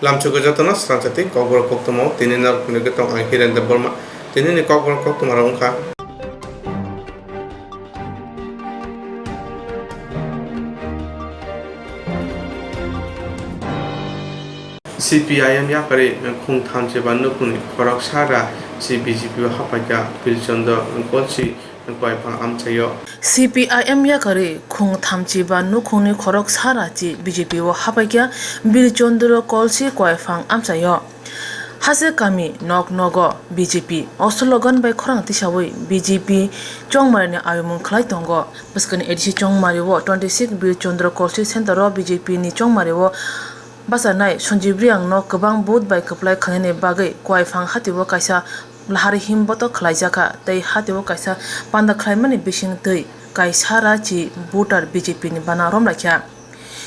Lamchuga jatana Swrangchati Kokborok Koktwma tini nar kunigitong ang Hiren Deborma tini ni Kokborok Koktwma rongka CPIM yakari khung thamche ban nukuni korak sara si BJP hapaka pilchondo kolchi koi phang amchayo CPIM yakari khung thamchi ban nukhuni khorok sara chi BJP wo hapakya bilchondro kolchi koi phang amchayo hase kami nok nogo BJP oslogan bai khorang tisawai BJP chongmarni ayumung khlai tongo paskani edisi chongmari wo 26 bilchondro kolchi center ro BJP ni chongmari wo basanai sonjibriang no kabang both by kaplai khanene bagai koi phang hatiwo kaisa lahari himboto khlaijaka tei hatiwo kaisa panda khlaimani bising tei kaisara chi voter BJP ni banarom rakya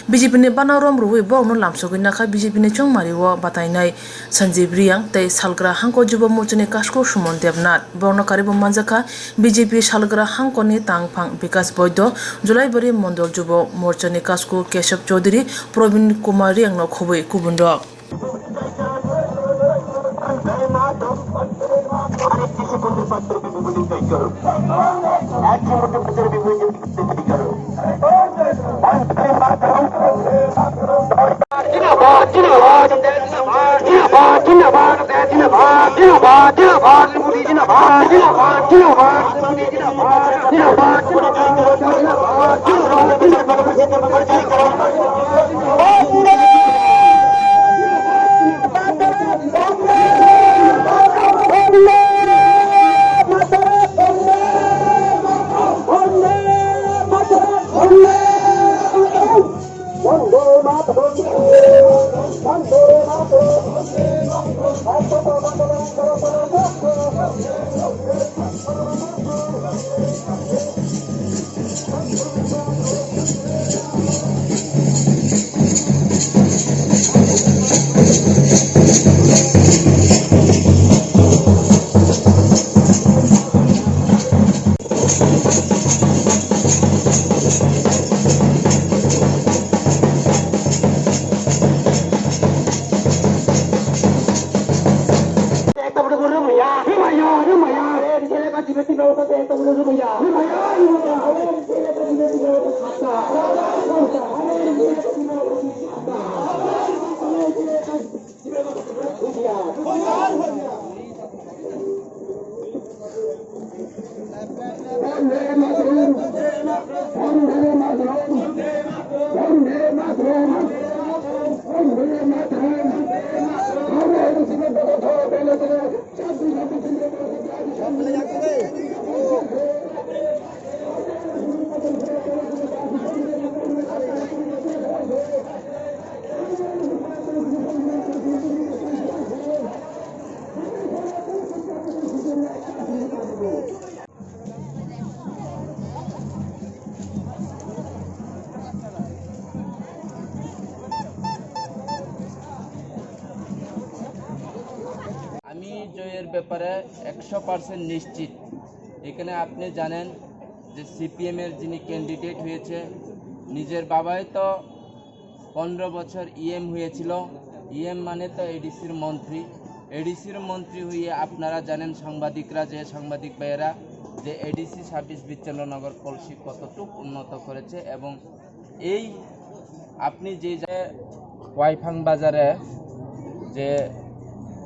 BJP ni banarom ruwi bong no lamsogui nakha BJP ni chongmari wo batainai sonjibriang tei salgra hangko jubo mochani kasko sumon devnath borno karibo manjaka BJP salgra hangko ni tangphang vikas boido julaibari mondol jubo morchani kasko keshav chaudhary probin kumar riang no khoboi kubundo জয়ের ব্যাপারে 100% নিশ্চিত। এখানে আপনি জানেন যে CPM এর যিনি candidate হয়েছে নিজের বাবাই তো 15 বছর ইএম হয়েছিল। ইএম মানে তো এডিসির মন্ত্রী। এডিসির মন্ত্রী হয়ে আপনারা জানেন সাংবাদিকরা যে সাংবাদিক ভাইয়েরা যে এডিসি সার্ভিস বিচ্ছিন্ননগর কলসি কতটুকু উন্নত করেছে এবং এই আপনি যে ওয়াইফাং বাজারে যে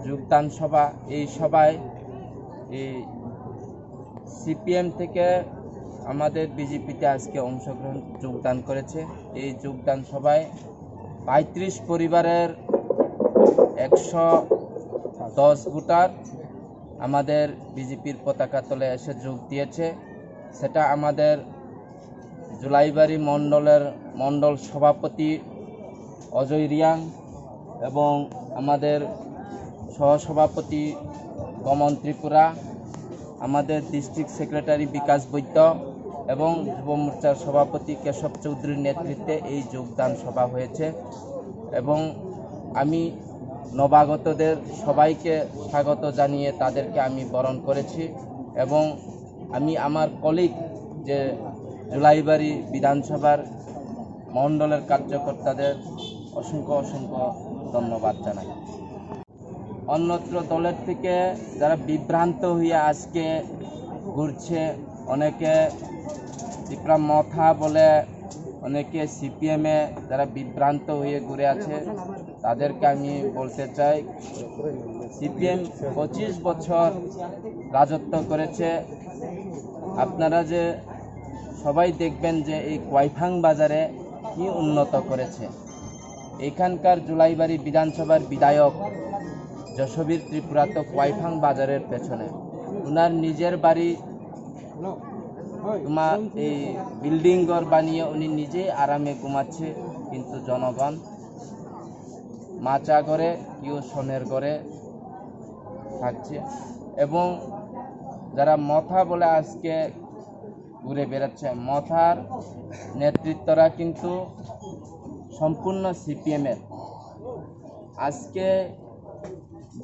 যোগদান সভা এই সভায় এই সিপিএম থেকে আমাদের বিজেপিতে আজকে অংশগ্রহণ যোগদান করেছে। এই যোগদান সভায় 35 পরিবারের 110 ভোটার আমাদের বিজেপির পতাকা তলে এসে যোগ দিয়েছে। সেটা আমাদের জুলাইবাড়ি মণ্ডল সভাপতি অজয় রিয়াং এবং আমাদের সহসভাপতি গমন ত্রিপুরা, আমাদের ডিস্ট্রিক্ট সেক্রেটারি বিকাশ বৈদ্য এবং যুব মোর্চার সভাপতি কেশব চৌধুরীর নেতৃত্বে এই যোগদান সভা হয়েছে এবং আমি নবাগতদের সবাইকে স্বাগত জানিয়ে তাদেরকে আমি বরণ করেছি এবং আমি আমার কলিগ যে জুলাইবাড়ি বিধানসভার মণ্ডলের কার্যকর্তাদের অসংখ্য ধন্যবাদ জানাই। অন্যত্র দলের থেকে যারা বিভ্রান্ত হয়ে আজকে ঘুরছে, অনেকে ত্রিপুরা মথা বলে, অনেকে সিপিএমে যারা বিভ্রান্ত হয়ে ঘুরে আছে, তাদেরকে আমি বলতে চাই সিপিএম 25 বছর রাজত্ব করেছে। আপনারা যে সবাই দেখবেন যে এই কোয়াইফাং বাজারে কি উন্নত করেছে। এখানকার জুলাইবাড়ি বিধানসভার বিধায়ক যশবীর ত্রিপুরা তো কোয়াইফাং বাজারের পেছনে, ওনার নিজের বাড়ি এই বিল্ডিং ঘর বানিয়ে উনি নিজেই আরামে ঘুমাচ্ছে, কিন্তু জনগণ মাচা ঘরে কেউ সোনের ঘরে থাকছে। এবং যারা মথা বলে আজকে ঘুরে বেড়াচ্ছে, মথার নেতৃত্বরা কিন্তু সম্পূর্ণ সিপিএমের। আজকে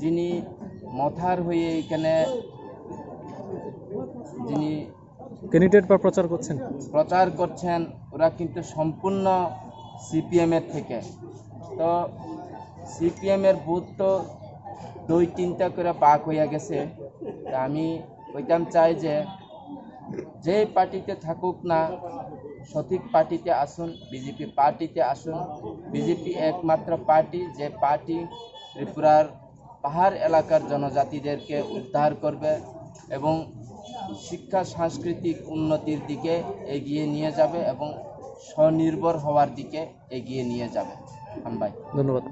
যিনি মথার হয়ে এখানে যিনি ক্যান্ডিডেট বা প্রচার করছেন, ওরা কিন্তু সম্পূর্ণ সিপিএমের থেকে। তো সিপিএমের বুথ তো 2-3টা করে ভাগ হয়ে গেছে। তা আমি ওইটাম চাই যে পার্টিতে থাকুক না, সঠিক পার্টিতে আসুন, বিজেপি পার্টিতে আসুন। বিজেপি একমাত্র পার্টি যে পার্টি ত্রিপুরার পাহাড় এলাকার জনজাতিদেরকে উদ্ধার করবে এবং শিক্ষা সাংস্কৃতিক উন্নতির দিকে এগিয়ে নিয়ে যাবে এবং স্বনির্ভর হওয়ার দিকে এগিয়ে নিয়ে যাবে। ভাই ধন্যবাদ।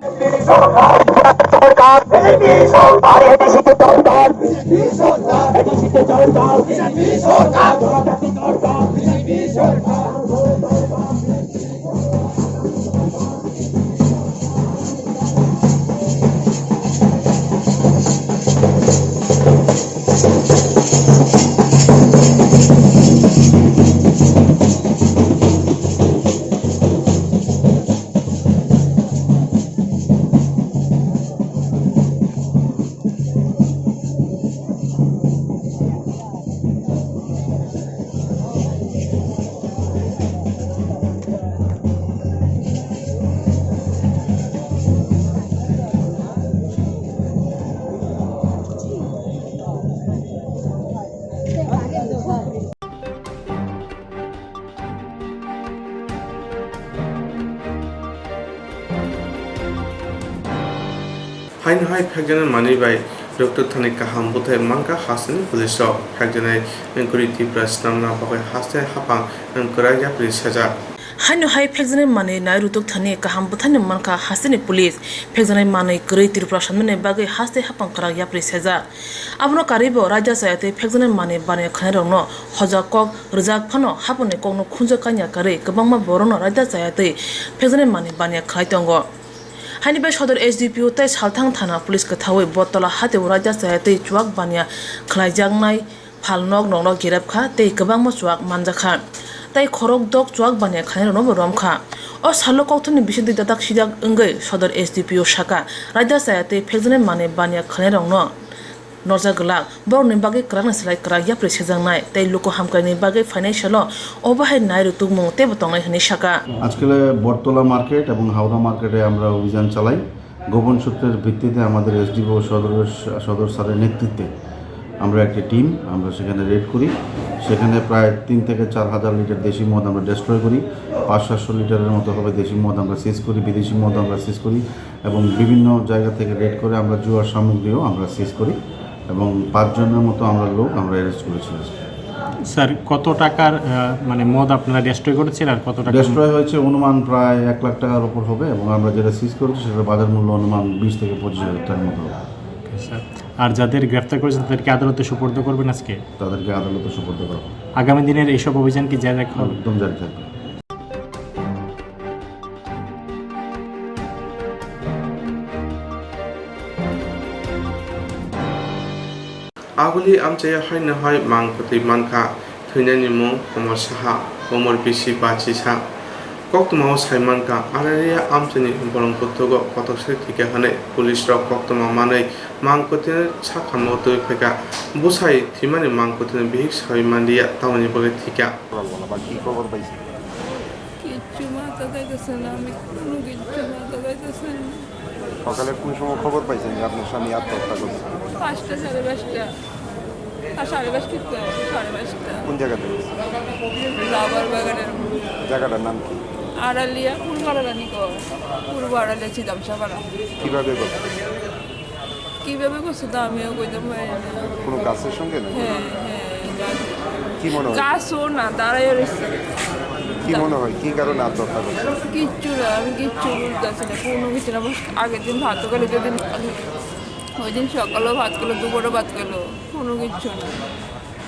Hain hai phekjana mani bai Dr. Thani kaham buthai mangka hasani police rok phekjana nguri Tripura snamna bagai hasai hapang ngkrai ya police saja. Haino hai phekjana mani nai rutuk thani kaham buthani manka hasani police phekjana mani grai Tripura snamne bagai hasai hapang krai ya police saja. Abno karibo raja sayate phekjana mani bane khairongno hojakok rujak phano hapone kongno khunja kanya kare kabangma borono raja sayate phekjana mani bane khaitongo. Haini bai sodor SDPO tai salthang thana police ka thawai botola hate raja sayate chuak bania khlaijangnai phalnok nongno girap kha tei kabangma chuak manjakha tai khorok dok chuak bania khairongno romkha o salo kokthoni bisidi dadak sidak engai sodor SDPO shaka raja sayate phekjana mani bania khairongno Norjagala, born bagi krana selai kraya presejang tai loko hamkani bagi financial overhead nai rutuk mung te botong hini shaka. আজকালে বটতলা market এবং হাওড়া মার্কেটে আমরা অভিযান চালাই। গোপন সূত্রের ভিত্তিতে আমাদের SDO সদর স্যারের নেতৃত্বে আমরা একটি টিম আমরা সেখানে রেড করি। সেখানে প্রায় 3 থেকে 4 হাজার লিটার দেশি মদ আমরা ডেস্ট্রয় করি। 500-700 লিটারের মতো হবে দেশি মদ আমরা সিজ করি, বিদেশি মদ আমরা সিজ করি এবং বিভিন্ন জায়গা থেকে রেড করে আমরা জুয়ার সামগ্রীও আমরা সিজ করি এবং 5 জনের মতো আমরা লোক আমরা অ্যারেস্ট করেছি। স্যার কত টাকার মানে মদ আপনারা ডেস্ট্রয় করেছেন আর কত টাকা ডেস্ট্রয় হয়েছে? অনুমান প্রায় 1 লাখ টাকার উপর হবে এবং আমরা যেটা সিজ করেছি সেটার বাজার মূল্য অনুমান 20 থেকে 25 হাজার টাকার মতো হবে। স্যার আর যাদের গ্রেফতার করেছেন তাদেরকে আদালতে সুপর্দ করবেন আজকে? তাদেরকে আদালতে সুপর্দ করা হবে। আগামী দিনের এইসব অভিযান কি জারি রাখা হবে? একদম জারি থাকবে। Aguli amchaya hain hai mangpati manka thuinani mung komor saha komor bisi bachi sa Koktwma saimanka araria amchani borong puttogo kotok se thike hane police rok Koktwma manai mangkotene sakhamo to pheka busai thimani mangkotene bihik sai mandia tamani bage thika বা কি খবর পাইছেন? কিচ্ছু মাথা যাইতেছে না, আমি কোনো কিচ্ছু মাথা যাইতেছে না। সকালে কোন সময় খবর পাইছেন যে আপনার স্বামী আত্মহত্যা করছে? 5টা 5:30টা আর 5:30 কিন্তু 5:30টা কোন জায়গা থেকে? রাবার বাগানের জায়গাটার নাম কি? আড়ালিয়া পূর্ব আড়ালানি কর পূর্ব আড়ালিয়া চিদামসাপাড়া। কিভাবে করছে? কীভাবে করছে তো আমিও কইতে পারি না। কোনো গাছের সঙ্গে না? হ্যাঁ কি মনে হয়? গাছও না, দাঁড়াই রয়েছে। কি মনে হয় কি কারণে আত্মহত্যা করছে? কিচ্ছু না, আমি কিচ্ছু বুঝতেছি না, কোনো কিছু না। আগের দিন ভাত খেলো, যেদিন ওই দিন সকালেও ভাত খেলো, দুপুরেও ভাত খেলো, কোনো কিচ্ছু না।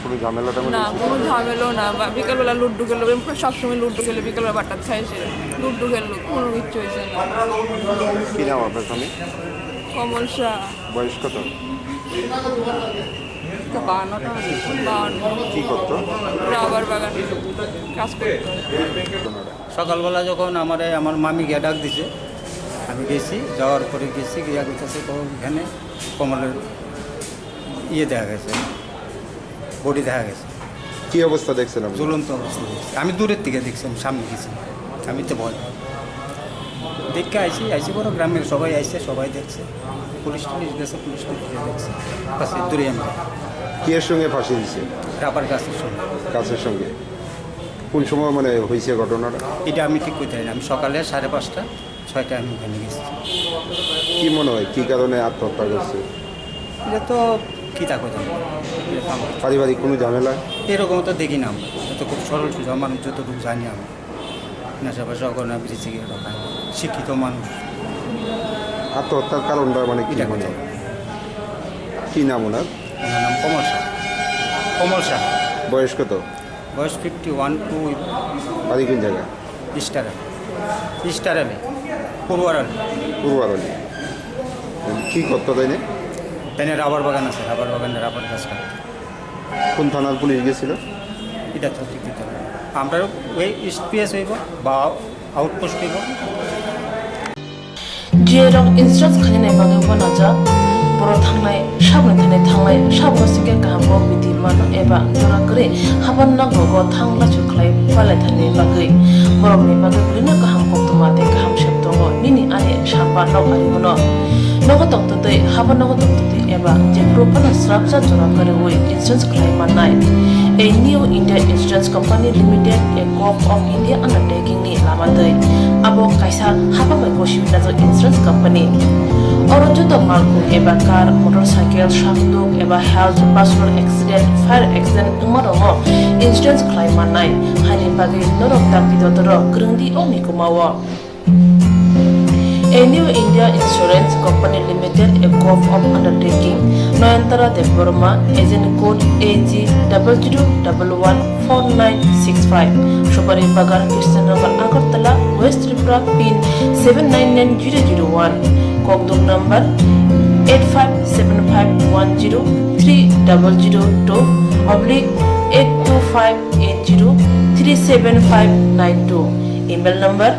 কোনো ঝামেলাটা না, কোনো ঝামেলাও না। বা বিকালবেলা লুড্ডু খেলো, সবসময় লুড্ডু খেলো, বিকালবেলা বাটার খাইছে, লুড্ডু খেললো, কোনো কিচ্ছু হয়েছে না। কি নাম আপনার স্বামী? কমল শাহ। বয়স কত? 52 কি করতো? রাবার বাগানে কাজ করতো। সকালবেলা যখন আমার মামি গিয়ে ডাক দিছে, আমি গেছি, যাওয়ার পরে গেছি, গিয়া গেছে এখানে কমলের দেখা গেছে, বডি দেখা গেছে। কি অবস্থা দেখছেন আপনি? জ্বলন্ত অবস্থা দেখছি। আমি দূরের থেকে দেখছি, আমি সামনে গেছি, আমি তো ভয় দেখে আইসি বড় গ্রামের সবাই আইসে, সবাই দেখছে, পুলিশ গেছে, পুলিশ দেখছে, কাছে দূরে আমি কি এর সঙ্গে ফাঁসি দিছে? রাবার গাছের সঙ্গে। গাছের সঙ্গে কোন সময় মানে হয়েছে ঘটনাটা? এটা আমি ঠিক করতে পারি না। আমি সকালে 5:30 6টা আমি ওখানে গেছি। কি মনে হয় কি কারণে আত্মহত্যা করছে? এটা তো কী তা কথা, পারিবারিক কোনো ঝামেলা? এরকম তো দেখি না আমরা। এটা তো খুব সরল সোজা মানুষ, যতটুকু জানি আমরা। নেশা পেশা করে না, বেশি সিগারেট খায়, শিক্ষিত মানুষ। আত্মহত্যার কারণটা মানে কি এটা মনে কোথায়? হয়? কি নাম ওনার? ওনার নাম কমল শাহ। কমল শাহ। বয়স কত? বয়স 51 টু বাড়ি কোন জায়গা? স্টারালে পূর্বারাল। পূর্বারণী। কি করতো তাই না? তাই রাবার বাগান আছে, রাবার বাগানে রাবার গাছ কাটতে। কোন থানার পুলিশ গেছিল? এটা তো ঠিক দিতে হবে। আমরা ওই স্পিএস হইব বা আউটপোস্ট হইব। জিয়েরং ইনস্ট্রান্স খালিনাय bagay wanaja boro thangnai sabni thangnai sabosike kaham bithi mano eba jora kore haban nagogo thangla chuklai palai thani bagay borokni bagay bulina kaham koktwma te kaham sheptongo nini ane samba nok ari mono nogotok tutui haban nogotok tutui eba je propana srapsa jora kore oi insurance claim manai a new India Insurance Company Limited a co-op of India undertaking ni lamadai abo kaisa hababai koshibina jo insurance company orojoto malku eba car motorcycle shakduk eba health personal accident fire accident umarongo insurance claim manai hani bagi norok takbidotoro krungdi oni kumawo A new India Insurance Company Limited, a co-op of undertaking, Noyantara Deborma, agent code AG 00114965, Shubari Bagar, Kirstanagar, Agartala, West Tripura, PIN 799001, Kokborok number 857510-825803759 email number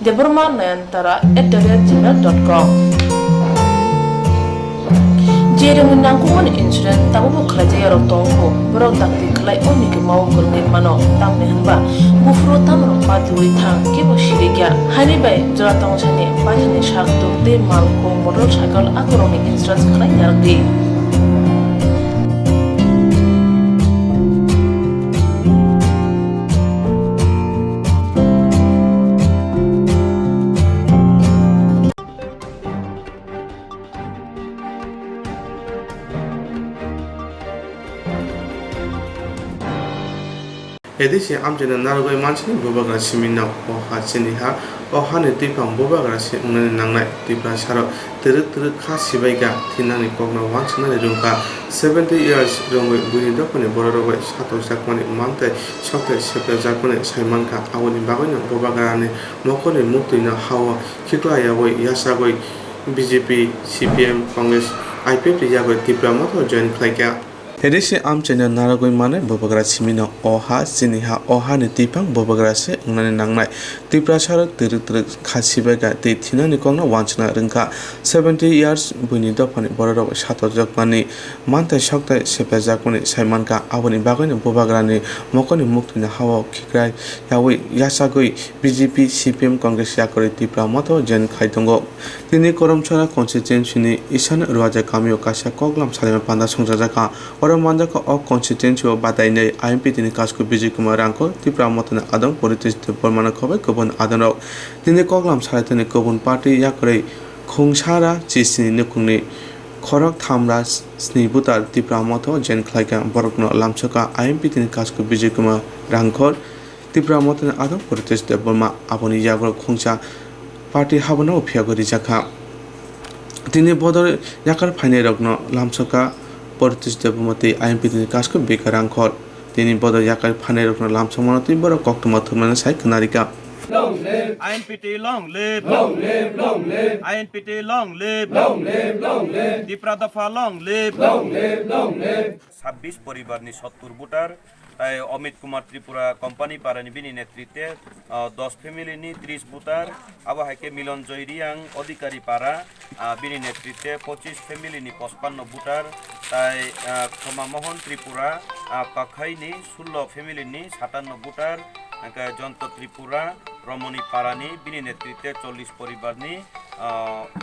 debormanayantara@gmail.com Jereng nangkuman insurance tabu buklaja yarok tongko borok dakti klai oni ke mau kurni mano tamne hanba bufro tamro paturi thang ke bo shirigya hani bai jora tong chane pathani shak dokte malko motorcycle akoroni insurance klai yardi Edisi amjana narugoi manchini bobagra simina oha chiniha ohani tipang bobagra si unani nangnai tipra saro tiru kha sibaiga thinani kokna wansna rungka 70 years rungoi buni dokoni bororogoi sato sakmani mante sokte septe jakone saimanka awoni bagoni bobagra ni mokoni muktina hawa khiklaya goi yasagoi BJP CPM Congress IPP yagoi tipra moto join khlaika Hedisi amchena naragoi mane bobagra simina oha siniha oha ni tipang bobagra se ungnani nangnai tipra saro tirik khasibega te thinani kongna wanchna ringka 70 years buni dopani bororo satojak mani mantai saktai sepajakmani saimanka aboni bagoni bobagrani mokoni muktini hawa khikrai yawi yasagoi BJP CPM Congress yakori tipra moto jen khaitongo tini koromchara constituency ni isan ruaja kamio kasya koklam salima panda songjajaka oro manjaka o constituency o batainai IMP tini kasko Vijay Kumar rangko tipra motona adong politiste pormana khobai kobon adonok tini koklam saratani kobon party yakori khungsara chisini nukungni khorok thamra sni butar tipra moto jen khlaika borokno lamchoka IMP tini kasko Vijay Kumar rangko tipra motona adong politiste porma aboni yagro khungsa party habano phiagori jakha tini bodor yakar phaine rokno lamchoka politiste pormati IMP tini kasko bekarang khor tini bodor yakar phaine rokno lamchomano tiboro Koktwma thumana sai knarika Long live INPT, long live, long live, long live INPT, long live, long live, long live Dipra Dafa, long live, long live, long live 26 পরিবারনি 70 voter Amit Kumar Tripura company পারানি বিনি নেতৃত্বে 10 ফ্যামিলিনি 30 voter আবহাইকে মিলন জয়রিয়াং অধিকারী পারা বিনি নেতৃত্বে 25 ফ্যামিলিনি 55 voter তাই ক্ষমামোহন Tripura কাখাইনি 16 ফ্যামিলিনি 57 voter জন্ত Tripura রমণী পারানি বিনি নেতৃত্বে 40 পরিবারনি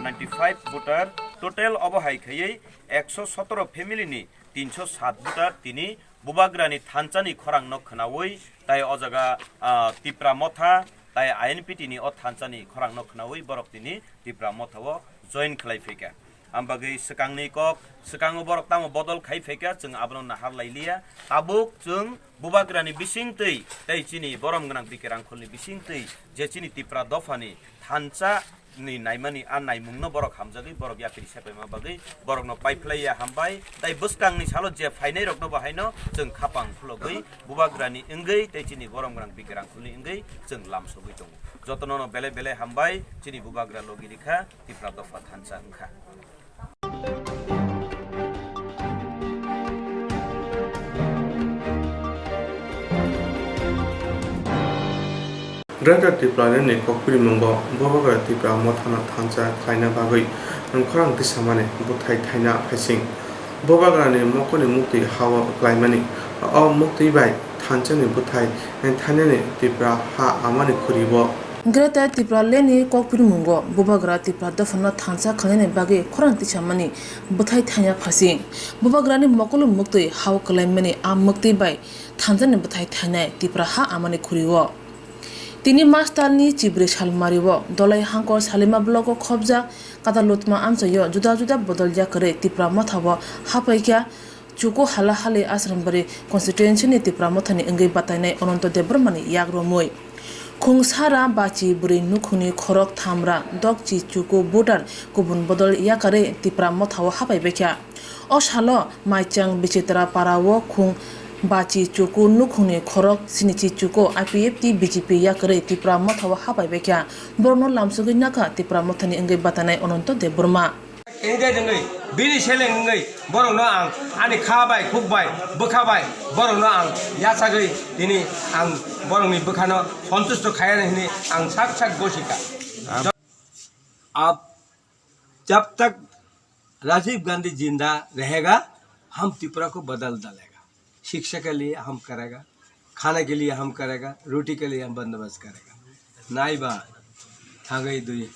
95 ভোটার টোটাল অবহাইখাই 117 ফ্যামিলিনি 307 ভোটার তিনি বুবাগ্রানি থানচানি খরাং নখনাওই তাই অজাগা তিপ্রা মথা তাই আইএনপিটি নি অ থানচানি খরাং নখনাওই বরক তিনি তিপ্রা মথাও জয়েন খালাইফেকা আমবাগै सिकांनि कक सिकांग बरक ताम बदल खाइफेका जों आबनो नाहार लाइलिया ताबुक जों बुबाग्रानि बिसिंतै तै चिनि बरम गनां बिकेरांखलनि बिसिंतै जे चिनि तिप्रा दफानि थानचा नि नाइमानि आ नाइमुंनो बरक हामजागै बरक याकिरि सेपायमा बागै बरकनो पाइप्लाइया हामबाय ताइ बुसकांनि सालो जे फाइनाय रकनो बाहायनो जों खापां फुलगै बुबाग्रानि इंगै तै चिनि बरम गनां बिकेरांखलनि इंगै जों लामसगै दङ जतननो बेले बेले हामबाय चिनि बुबाग्रा लगिरिखा तिप्रा दफा थानचा ओंखा Greater Tipra ni kokpri mongbo bobagra tipra mothana thancha khaina bagoi khorang disamane buthai thaina phasing bobagra ni mokoni mukti hawa klaimani o mukti bai thancha ni buthai thane ni tipra ha amani khuribo Greater Tipra leni kokpri mungo bubagra tipra dafana thansa khane bage khorang tisamani buthai thanya phasing bubagra ni mokolu mukti hawa klaimani am mukti bai thansa ni buthai thana tipra ha amani khuriwo তিনি মাস্টারনি চিব্রে সালমারিব Dalai হাঙ্কর Salima block খবজা কাদা লুতমা আমসায় জুদা জুদা বদলজা করে তিপ্রা মথাব হাপাইকা চুকো হালা হালে আশ্রমবারে কনস্টিটুয়েন্সিনি তিপ্রা মথানি এঙ্গৈ বাতাইনাই অনন্ত দেববর্মানি ইয়াগ্রমই খুংসারা বাচি বুড়ি নুখুনি খরক থামরা দকচি চুকো voter গুবুন বদল ইয়াকারে তিপ্রা মথাও হাপাইবেখা অসাল মাইচাং বিচিত্রা পারাও খুং bachi chuku nukhuni khorok sinichi chuko IPF ti BJP yakare tipra mothawa habai bekya borno lamsugi naka tipra mothani engai batanai ononto de burma engai dengai bini seleng engai borno ang ani khabai khukbai bukhabai borno ang yasagai dini ang boroni bukhano santusto khayane hini ang sak sak gosika अब जब तक राजीव गांधी जिंदा रहेगा हम त्रिपुरा को बदल डालेगा शिक्षा के लिए हम करेगा खाने के लिए हम करेगा रोटी के लिए हम बंदोबस्त करेगा नाई बा थांगई दुई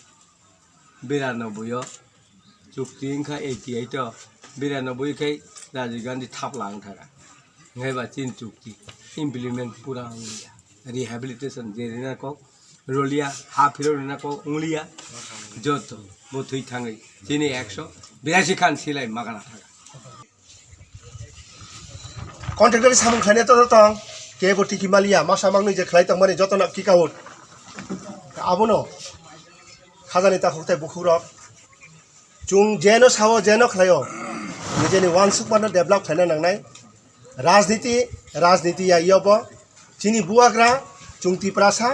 92 चुक्ति इंखा 88 92 खाई राजीव गांधी थाप लांग थागा ngay ba chin चुक्ति इम्प्लीमेंट पूरा उंगलिया रिहैबिलिटेशन जेरिना को रोलिया हाफ हिरोना को उंगलिया जो तो वो थुई थांगई चिनी 182 खान सिलाई मागाना थागा कन्ट्रेक्टर सामं खाने तो तंग के बटी की मालिया मा सामंग जे खलाय तंग माने जतन की काउट आबनो खाजानि ता खथाय बुखुरक जुं जेनो सावो जेनो खलायो निजेनि वान सुपानो डेभलप थाना नांनाय राजनीति या यबो चिनि बुआग्रा जुं तिप्रासा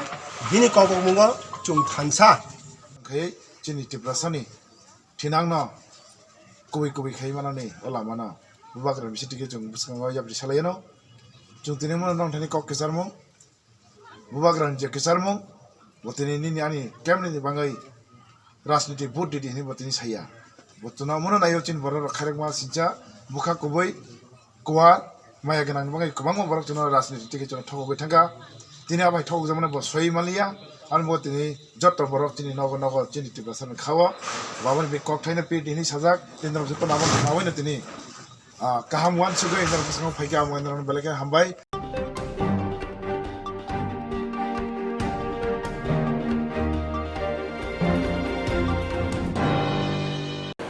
बिनि कबमुंगो जुं थानसा खै चिनि तिप्रासानि थिनांनो कुबै कुबै खै मानानि ओला माना bubagra bisitike jung buskango yabri salayano jung tini mo nang thani kok kesarmo bubagra je kesarmo botini ni ani kemni ni bangai राजनीति भोट दिदि नि बतनि साया बतना मन नायो चिन बर खारेक मा सिजा बुखा कबय कोवा माया गनां बंगाय गोबां बर जन राजनीति टिके जन ठगबय थांगा दिनै आबाय ठग जमने बसय मालिया आरो बतनि जत बर तिनि नग नग चिनि टिबासन खावा बाबन बे कक थाइना पे दिनै साजाक केन्द्र जत नाम नावैनो दिनै काहाम वान सुगै इन्दर बसंग फाइका महेन्द्र बेलेके हामबाय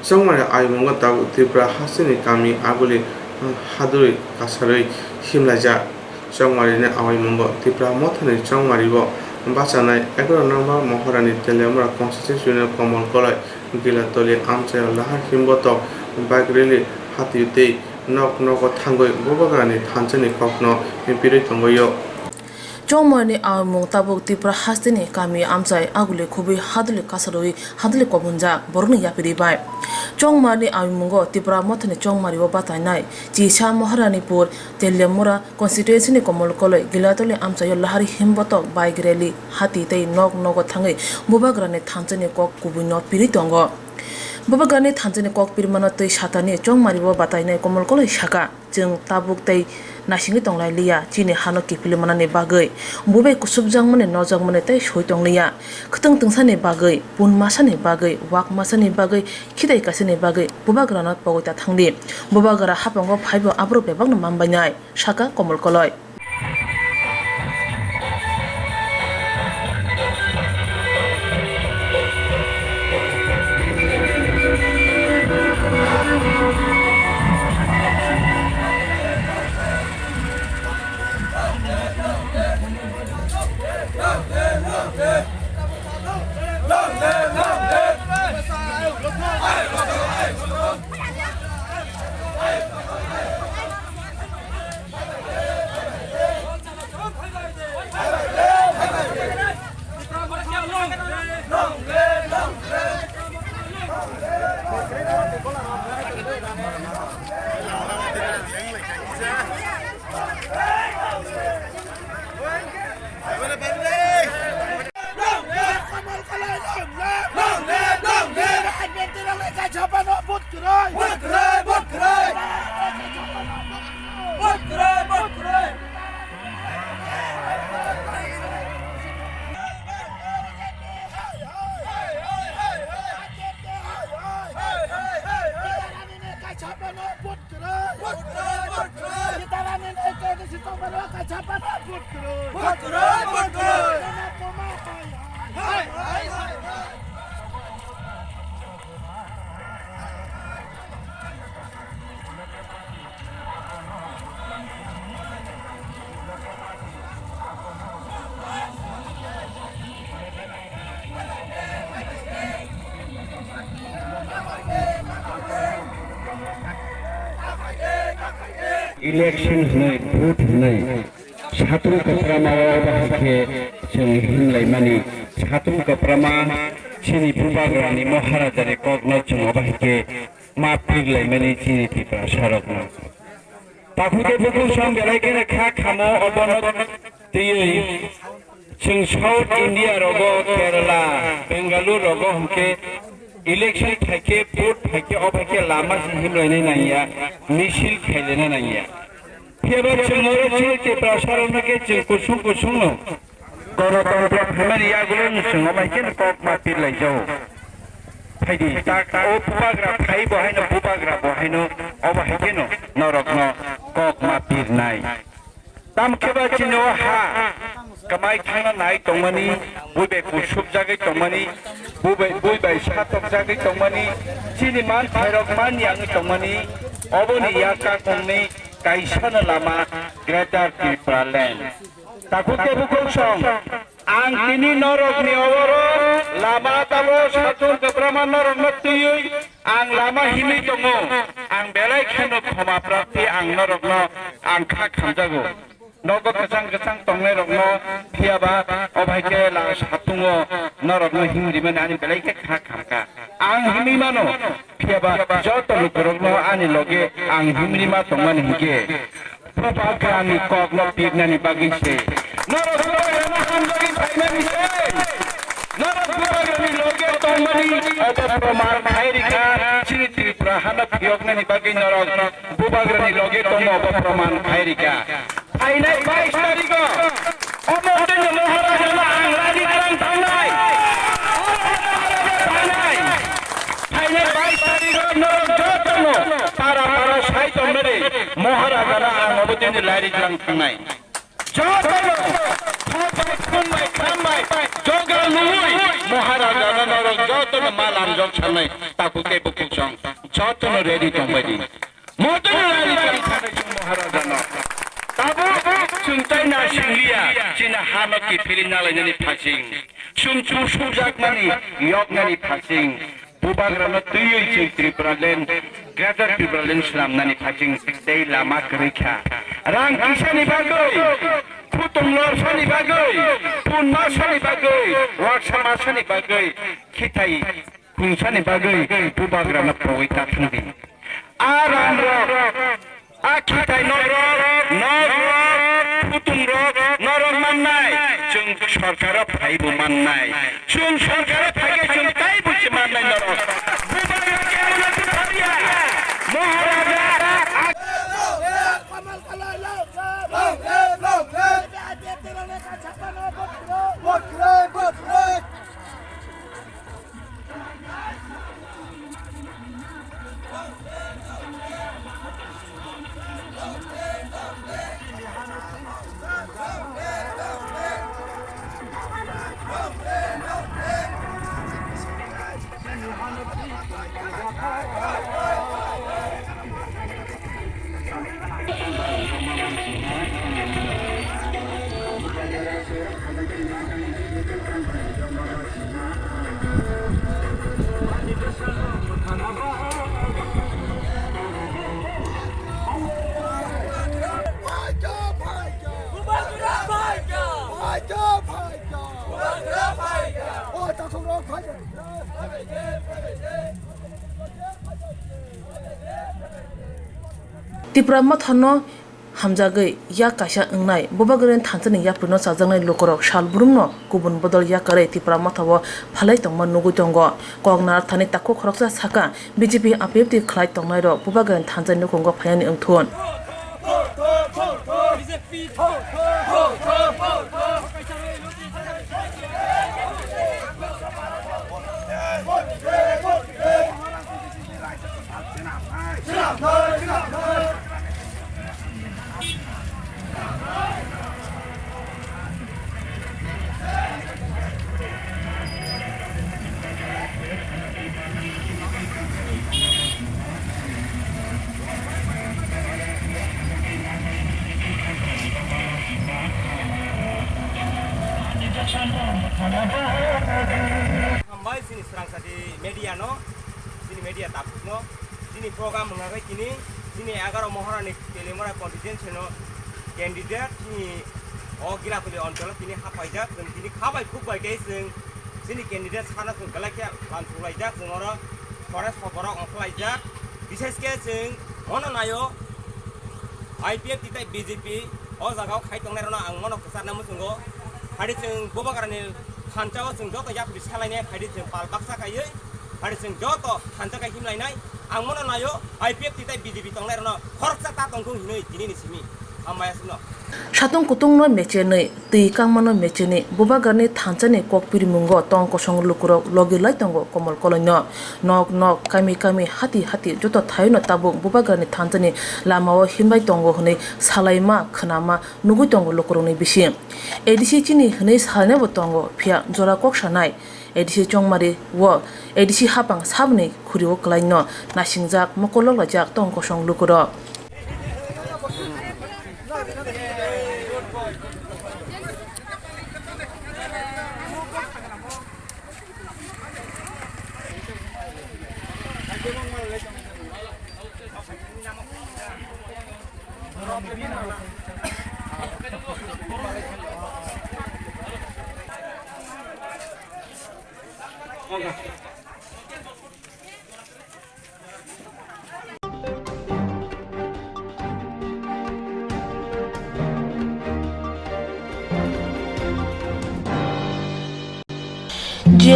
Songmari ayumunga tabu Tripura hasini kami aguli haduri kasaroi himlaja Songmari ne ayumunga Tripura mothani Songmari bo basanai 11 number Moharani Telemura constitutional common kolai gilatoli amchayo lahar himboto bagrili hatiyute nok noko thangoi bobagrani thanchani kokno impiri thangoi Chongmani amung tabuk Tripura hasini kami amchai agule khubi hadule kasaroi hadule kobunja borni yapiri bai Chongmani amungo Tripura mothani Chongmari wo batainai Jisha Moharanipur Telemura constituency ni komol koloi gilatoli amchayo lahari himbotok baigreli hati tei nok nogo thangai bobagrani thanchani kok kubuno piri tongo Bobagrani thanchani kok pirmano tei satani Chongmari wo batainai komol koloi saka jeng tabuk tei nasingi tonglai liya chini hano kipili manani bagai bobe kusubjang mane nojang mane tei soi tongliya khutang tungsani bagai pun masani bagai wak masani bagai khidai kasani bagai bobagrana pogota thangdi bobagra hapango phaibo abro bebang mambainai saka komol koloi election होनाय vote होनाय साथुं कप्रामा बाहाके जों हिमलायमानि साथुं कप्रामा चिनि बुबाग्रानि महाराजानि कगनो जों बाहाके मा पिगलायमानि चिनि Tripura सारकनो ताखुते बुकु सम बेलायके खा खामो अबनत तियै जों south India रगो Kerala Bengaluru रगो हमके election थाके भोट थाके अबाके लामा हिमलायनाय नाया मिसिल खायलेना नाया फेबर जोंङो Tripura सारकनके जों कुसुं कुसुं नो गणतन्त्र फेमारि यागुलो जों अबाके Koktwma पिरलायजाव फायदि ताका ओ बुबाग्रा फाय बहायनो बुबाग्रा बहायनो अबाके नो नरकनो Koktwma पिरनाय तामखेबा चिनो हा कमाई थांना नाय तंगमानि बुबे कुसुब जागै तंगमानि बुबे सातक जागै तंगमानि चिनि मान थायरक मान यांगै तंगमानि अबनि याका कमनि काइसाना लामा ग्रेटर Tripura लैंड ताकुते बुकौसं आं तिनि नरकनि अबरो लामा ताबो साथुं कप्रामा नरक नतियै आं लामा हिमै दङ आं बेलाय खेनो खमा प्राप्ति आं नरकनो आं खा खामजागौ नगो गोसां गोसां तंनाय रगनो फियाबा अभायके ला साथुङो नरकनो हिमरिमन आनि बेलायके खा खामका आं हिमै मानो फियाबा जत लुकुरनो आनि लगे आं हिमरिमा तंगन हिके प्रभाग्रानि कग्न पिरनानि बागिसे नरक बुबाग्रानि हामजोगि फाइनानिसे नरक बुबाग्रानि लगे तंगनि अबप्रमाण खायरिखा चिनि त्रिपुरा हाना फियगनानि बागि नरक बुबाग्रानि लगे तंग अबप्रमाण खायरिखा फाइनाय 22 तारिख अमरदेव महाराजाना आं रानि रां थांनाय तारा तारा साइट मेरे महाराजा आं अबदिन लारि जां थांनाय जगल लुई महाराजा नरक जतन मालाम जग छानाय ताकु के बुकुसं जतन रेडी दंबायदि मदन लारि जां थांनाय महाराजा न ताबु सुंताय ना सिंलिया चिना हानकी फिरि नालायनानि फासिं सुमचु सुजाकनानि यगनानि फासिं बुबाग्रानो तुयै जों त्रिपुरालेण्ड ग्रेटार त्रिपुरालेण्ड स्लामनानि फासिं दै लामा गरैखा रां किसानि बागै खुतम लरसानि बागै पुनमासानि बागै वारसामासानि बागै खिथाय खुंसानि बागै बुबाग्रानो प्रवैता थांदि आराम खिथाय नरक खुतम नरक माननाय जों सरकारा फाइबो माननाय जों सरकारा फाइगे जों ताइबो माननाय नरक बुबाग्रा केवल फारिया महाराजा त्रिपुरा माथानो हामजागै या काशा अंगनाय बुबाग्रानि थांथनि या पुनो साजंनाय लोकरक सालब्रुमनो गुबुन बदल या करे त्रिपुरा माथावो फालाय तंमा नुगु दंग कगनार थानि ताको खरकसा साका बीजेपी आपेपति खलाय तंनाय रो बुबाग्रानि थांजनि नुखंग फायानि अंथुन Hambai sini Swrangchati media no, sini media tapuk no, sini program mengagai kini, sini agar moharani kelimara constituency no, candidate sini gila kuli oncol kini hapaijak dan kini kabai kubai guys sini candidate sana sung galakya lansulaijak sung ora forest Kokborok ongkolaijak, bisesnya sung ono nayo IPF kita BJP jagao kaitung nerona ang mono kesar namu sunggo hari sung bubagrani Hancao जों जत यापुरि सालायनाय फायदि जों पालबाक्सा गायो आरो जों जत हान्जा गायहिमलायनाय आं मनो नायो आइपिएफ तिताय बिजेपि तंलायरनो खरकसा ता तंखौ हिनै दिनैनि सिमि आमायासनो Shatong kutung no mechene, tei kangmano mechene, bubagarni thansane kokpiri mungo tong kosong lukurok logi laitongo komol kolonyo. Nok kami hati joto thayono tabung bubagarni thansane lamao himbai tongo hune salaima khanama nugui tongo lukuroni bisi. Edisi chini hune salne bo tongo pia jora koksanai. Edisi chongmari wo edisi hapang sabne khuriwo klaino nasingjak mokolok lajak tong kosong lukurok.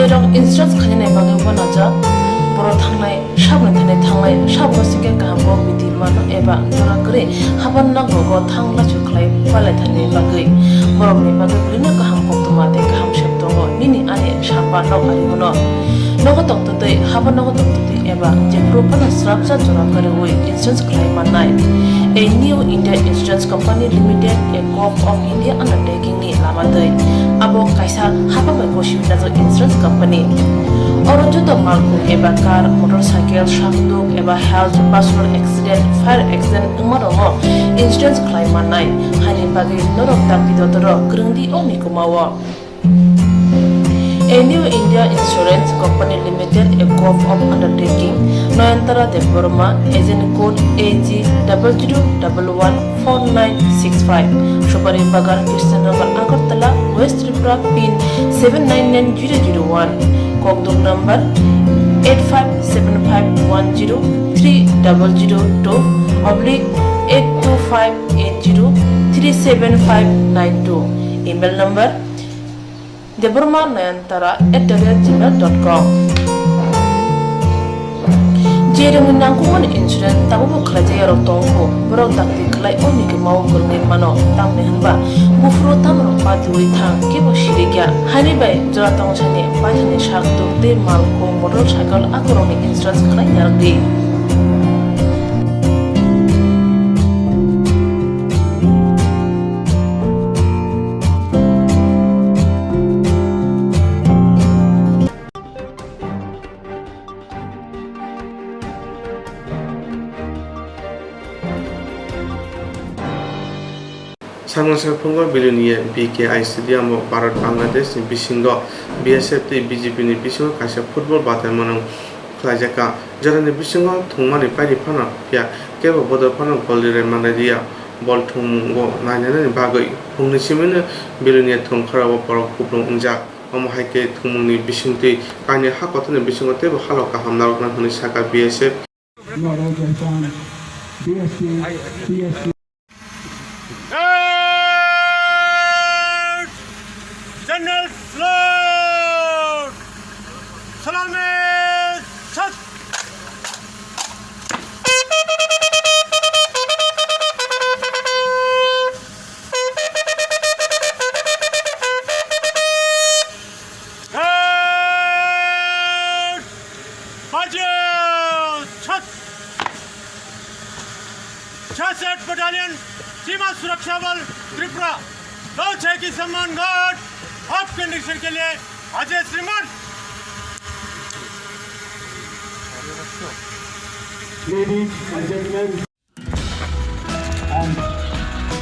rok insurance khainai bagai banaja boro thangnai sabni thangnai sabo singe kaham bidi mano eba jora kre haban na go thangla chuklai pale thane bagai borok ni bagai brina kaham koktwma te kaham sheptongo nini ane samba nok ari bono nogo tongtoi haban nogo tongtoi eba je propana srapsa jora kare oi insurance claim manai a new India Insurance Company Limited a co-op of India undertaking ni lamadai abo kaisa haba mai boshi na insurance company Orojo to malku eba car motorcycle shakduk eba health personal accident fire accident umarongo insurance claim manai hani bagi norok takti dotoro krungdi oni kumawa A new India Insurance Company Limited, a co-op of undertaking, Noyantara de Burma, agent code AG00114965, Shobari Bagar, Krishnagar, Agartala, West Tripura, PIN 799001, Kokborok number 857510-82580-37592, email number deburma9antara@gmail.com Jerung nangkuman insurance tabu kerja yarok tongko berok takti kelai oni ke mau kerengin mano tam nehanba bufro tam ropa dui thang ke bosiriga hani bai jora tong chane pajane shak dokte malko motorcycle akoroni insurance kelai yargi Swrangchati phungwa biluniye BKICD amo Bharat Bangladesh ni bisingo BSF te BJP ni bisingo kaisa football batai manang khlaijaka jarani bisingo thungmani pairi phana pia kebo bodor phana golire manaria bol thungo nainani bagoi phungni simene biluniye thungkhara borok kuplung unjak omo haike thungmungni bisingti kaini hakotoni bisingo tebo haloka hamnarokna huni saka BSF General Float! Salame! Chat! Chat! Chasset Battalion, सीमा सुरक्षा बल त्रिपुरा लौ छह की सम्मान guard आप condition के लिए अजय श्रीमान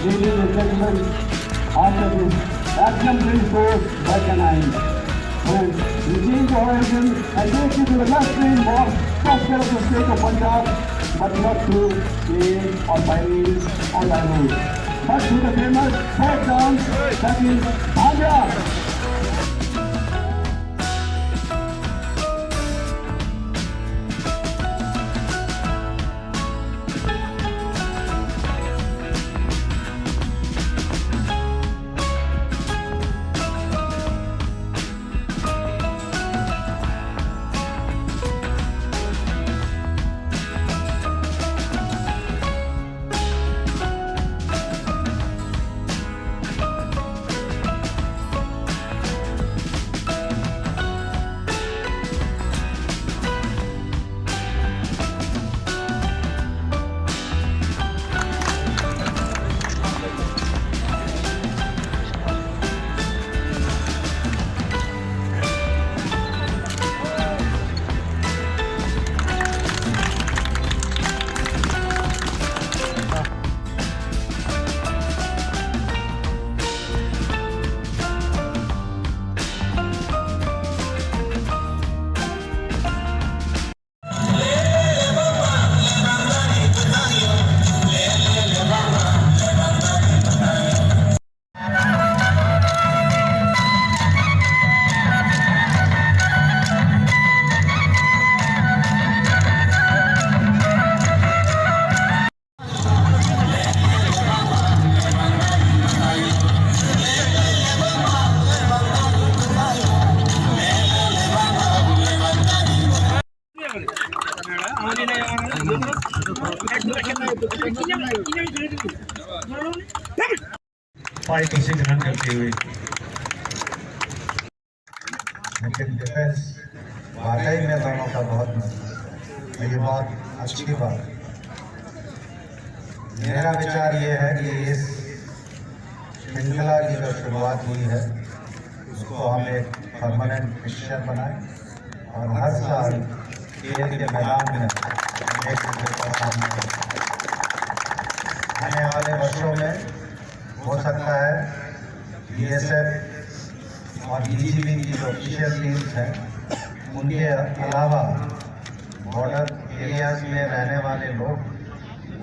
Ladies and gentlemen, after this exemplary course by canine, friends, we change the horizon and take you to the last train of capital of the state of Punjab, but not through plane or by rail or by road, but through the famous folk dance that is Andhra. Party से ग्रहण करते हुए। लेकिन defence वाकई में दोनों का बहुत मजबूत है, ये बहुत अच्छी बात है। मेरा विचार ये है कि इस श्रृंखला की जो शुरुआत हुई है उसको हम एक परमानेंट फिक्सचर बनाएं और हर साल खेल के मैदान में एक दूसरे का सामना करें। आने वाले वर्षों में हो सकता है बीएसएफ और बीजीबी की जो ऑफिशियल टीम्स हैं उनके अलावा बॉर्डर एरियाज में रहने वाले लोग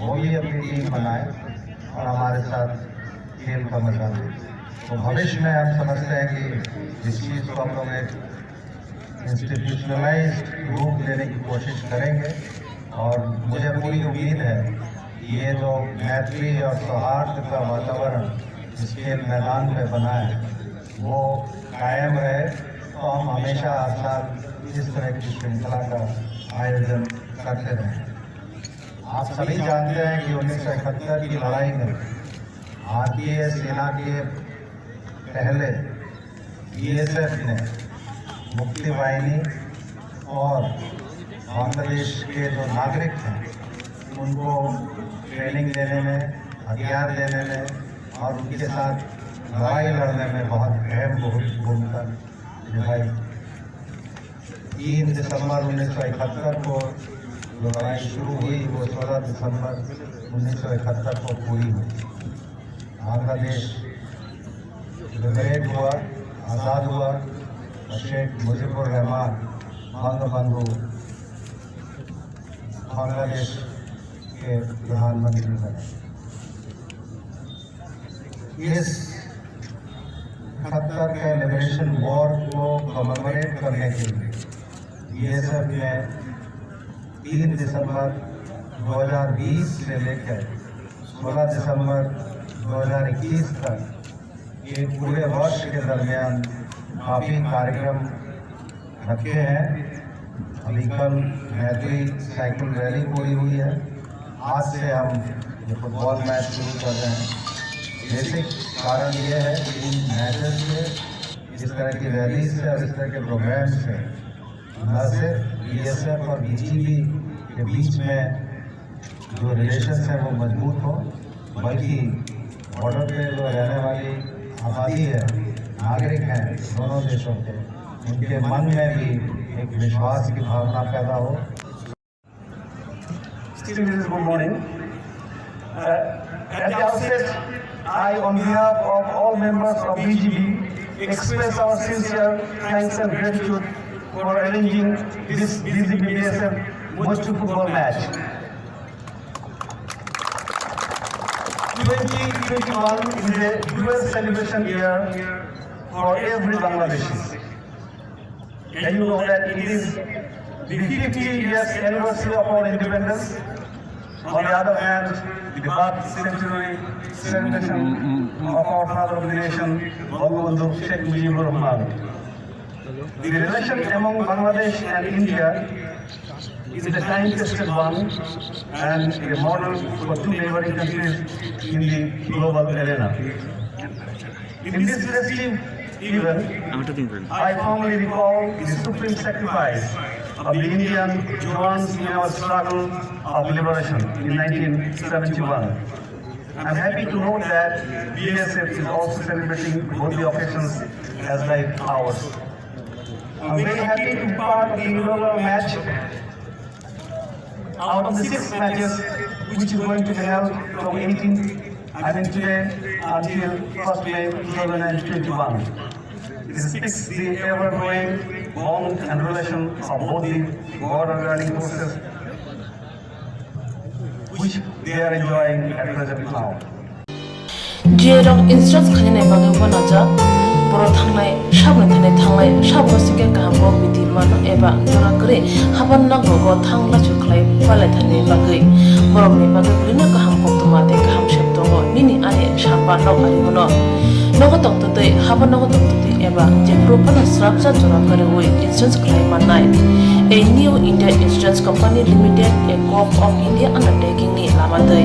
वो भी अपनी टीम बनाए और हमारे साथ खेल का मजा लें। तो भविष्य में हम समझते हैं कि इस चीज़ को हम लोग एक इंस्टीट्यूशनलाइज्ड रूप देने की कोशिश करेंगे और मुझे पूरी उम्मीद है कि ये जो मैत्री और सौहार्द का वातावरण इस खेल मैदान में बना है वो कायम रहे। तो हम हमेशा हर साल इस तरह की श्रृंखला का आयोजन करते रहें। आप सभी जानते हैं कि 1971 की लड़ाई में भारतीय सेना के पहले बीएसएफ ने मुक्ति वाहिनी और बांग्लादेश के जो नागरिक हैं उनको ट्रेनिंग देने में, हथियार देने में और उनके साथ लड़ाई लड़ने में बहुत अहम भूमिका निभाई। 3 दिसंबर 1971 को जो लड़ाई शुरू हुई वो 16 दिसंबर 1971 को पूरी हुई। बांग्लादेश लिबरेट हुआ, आज़ाद हुआ और शेख मुजीबुर रहमान बंगबंधु बांग्लादेश के प्रधानमंत्री बने। इस 71 के लिबरेशन वॉर को कमेमोरेट करने के लिए बीएसएफ ने 3 दिसंबर 2020 से लेकर 16 दिसंबर 2021 तक एक पूरे वर्ष के दरमियान काफ़ी कार्यक्रम रखे हैं। अभी कल मैत्री साइकिल रैली पूरी हुई है। आज से हम ये फुटबॉल मैच शुरू कर रहे हैं। बेसिक कारण ये है कि इन मैचेस से, इस तरह की रैली से और इस तरह के प्रोग्राम से न सिर्फ बीएसएफ और बीजीबी के बीच में जो रिलेशंस हैं वो मजबूत हो, बल्कि बॉर्डर पे जो रहने वाली आबादी है, नागरिक हैं दोनों देशों के, उनके मन में भी एक विश्वास की भावना पैदा हो। Students, good morning. At the outset, I, on behalf of all members of BGB, express our sincere thanks and gratitude for arranging this BGB-BSF Mochu football match. 2021 is a dual celebration year for every Bangladeshi. And you know that it is the 50 years anniversary of our independence. On the other hand, the birth centenary celebration of our father of the nation, Bangabandhu Sheikh Mujibur Rahman. The relation among Bangladesh and India is a time-tested one and a model for two neighboring countries in the global arena. In this festive event, I fondly recall the supreme sacrifice of the Indian Jawans in our struggle of liberation in 1971. I'm happy to note that BSF is also celebrating both the occasions as like ours. I'm very happy to be part of the inaugural match out of the 6 matches which is going to be held from 18th today until 1st May 2021. This speaks the ever-growing bond and relation of both the border guarding forces which they are enjoying at present now. Jerok instructs Kanina Bagavanaja, Boro Tanglai, Shaban Tanglai, Shabosika Gambo, Viti Mano Eva, Dorakri, Habanago, Tangla Chuklai, Palatani Bagri, Boromni Bagabrina Kaham Koktwma, Kaham Sheptongo, Nini Aye, Shaban Ariano. Nogotok today, haba nogotok today eba, je propana srapsa jora kare oi insurance claim manai. A new India Insurance Company Limited, a co-op of India undertaking ni lamadai.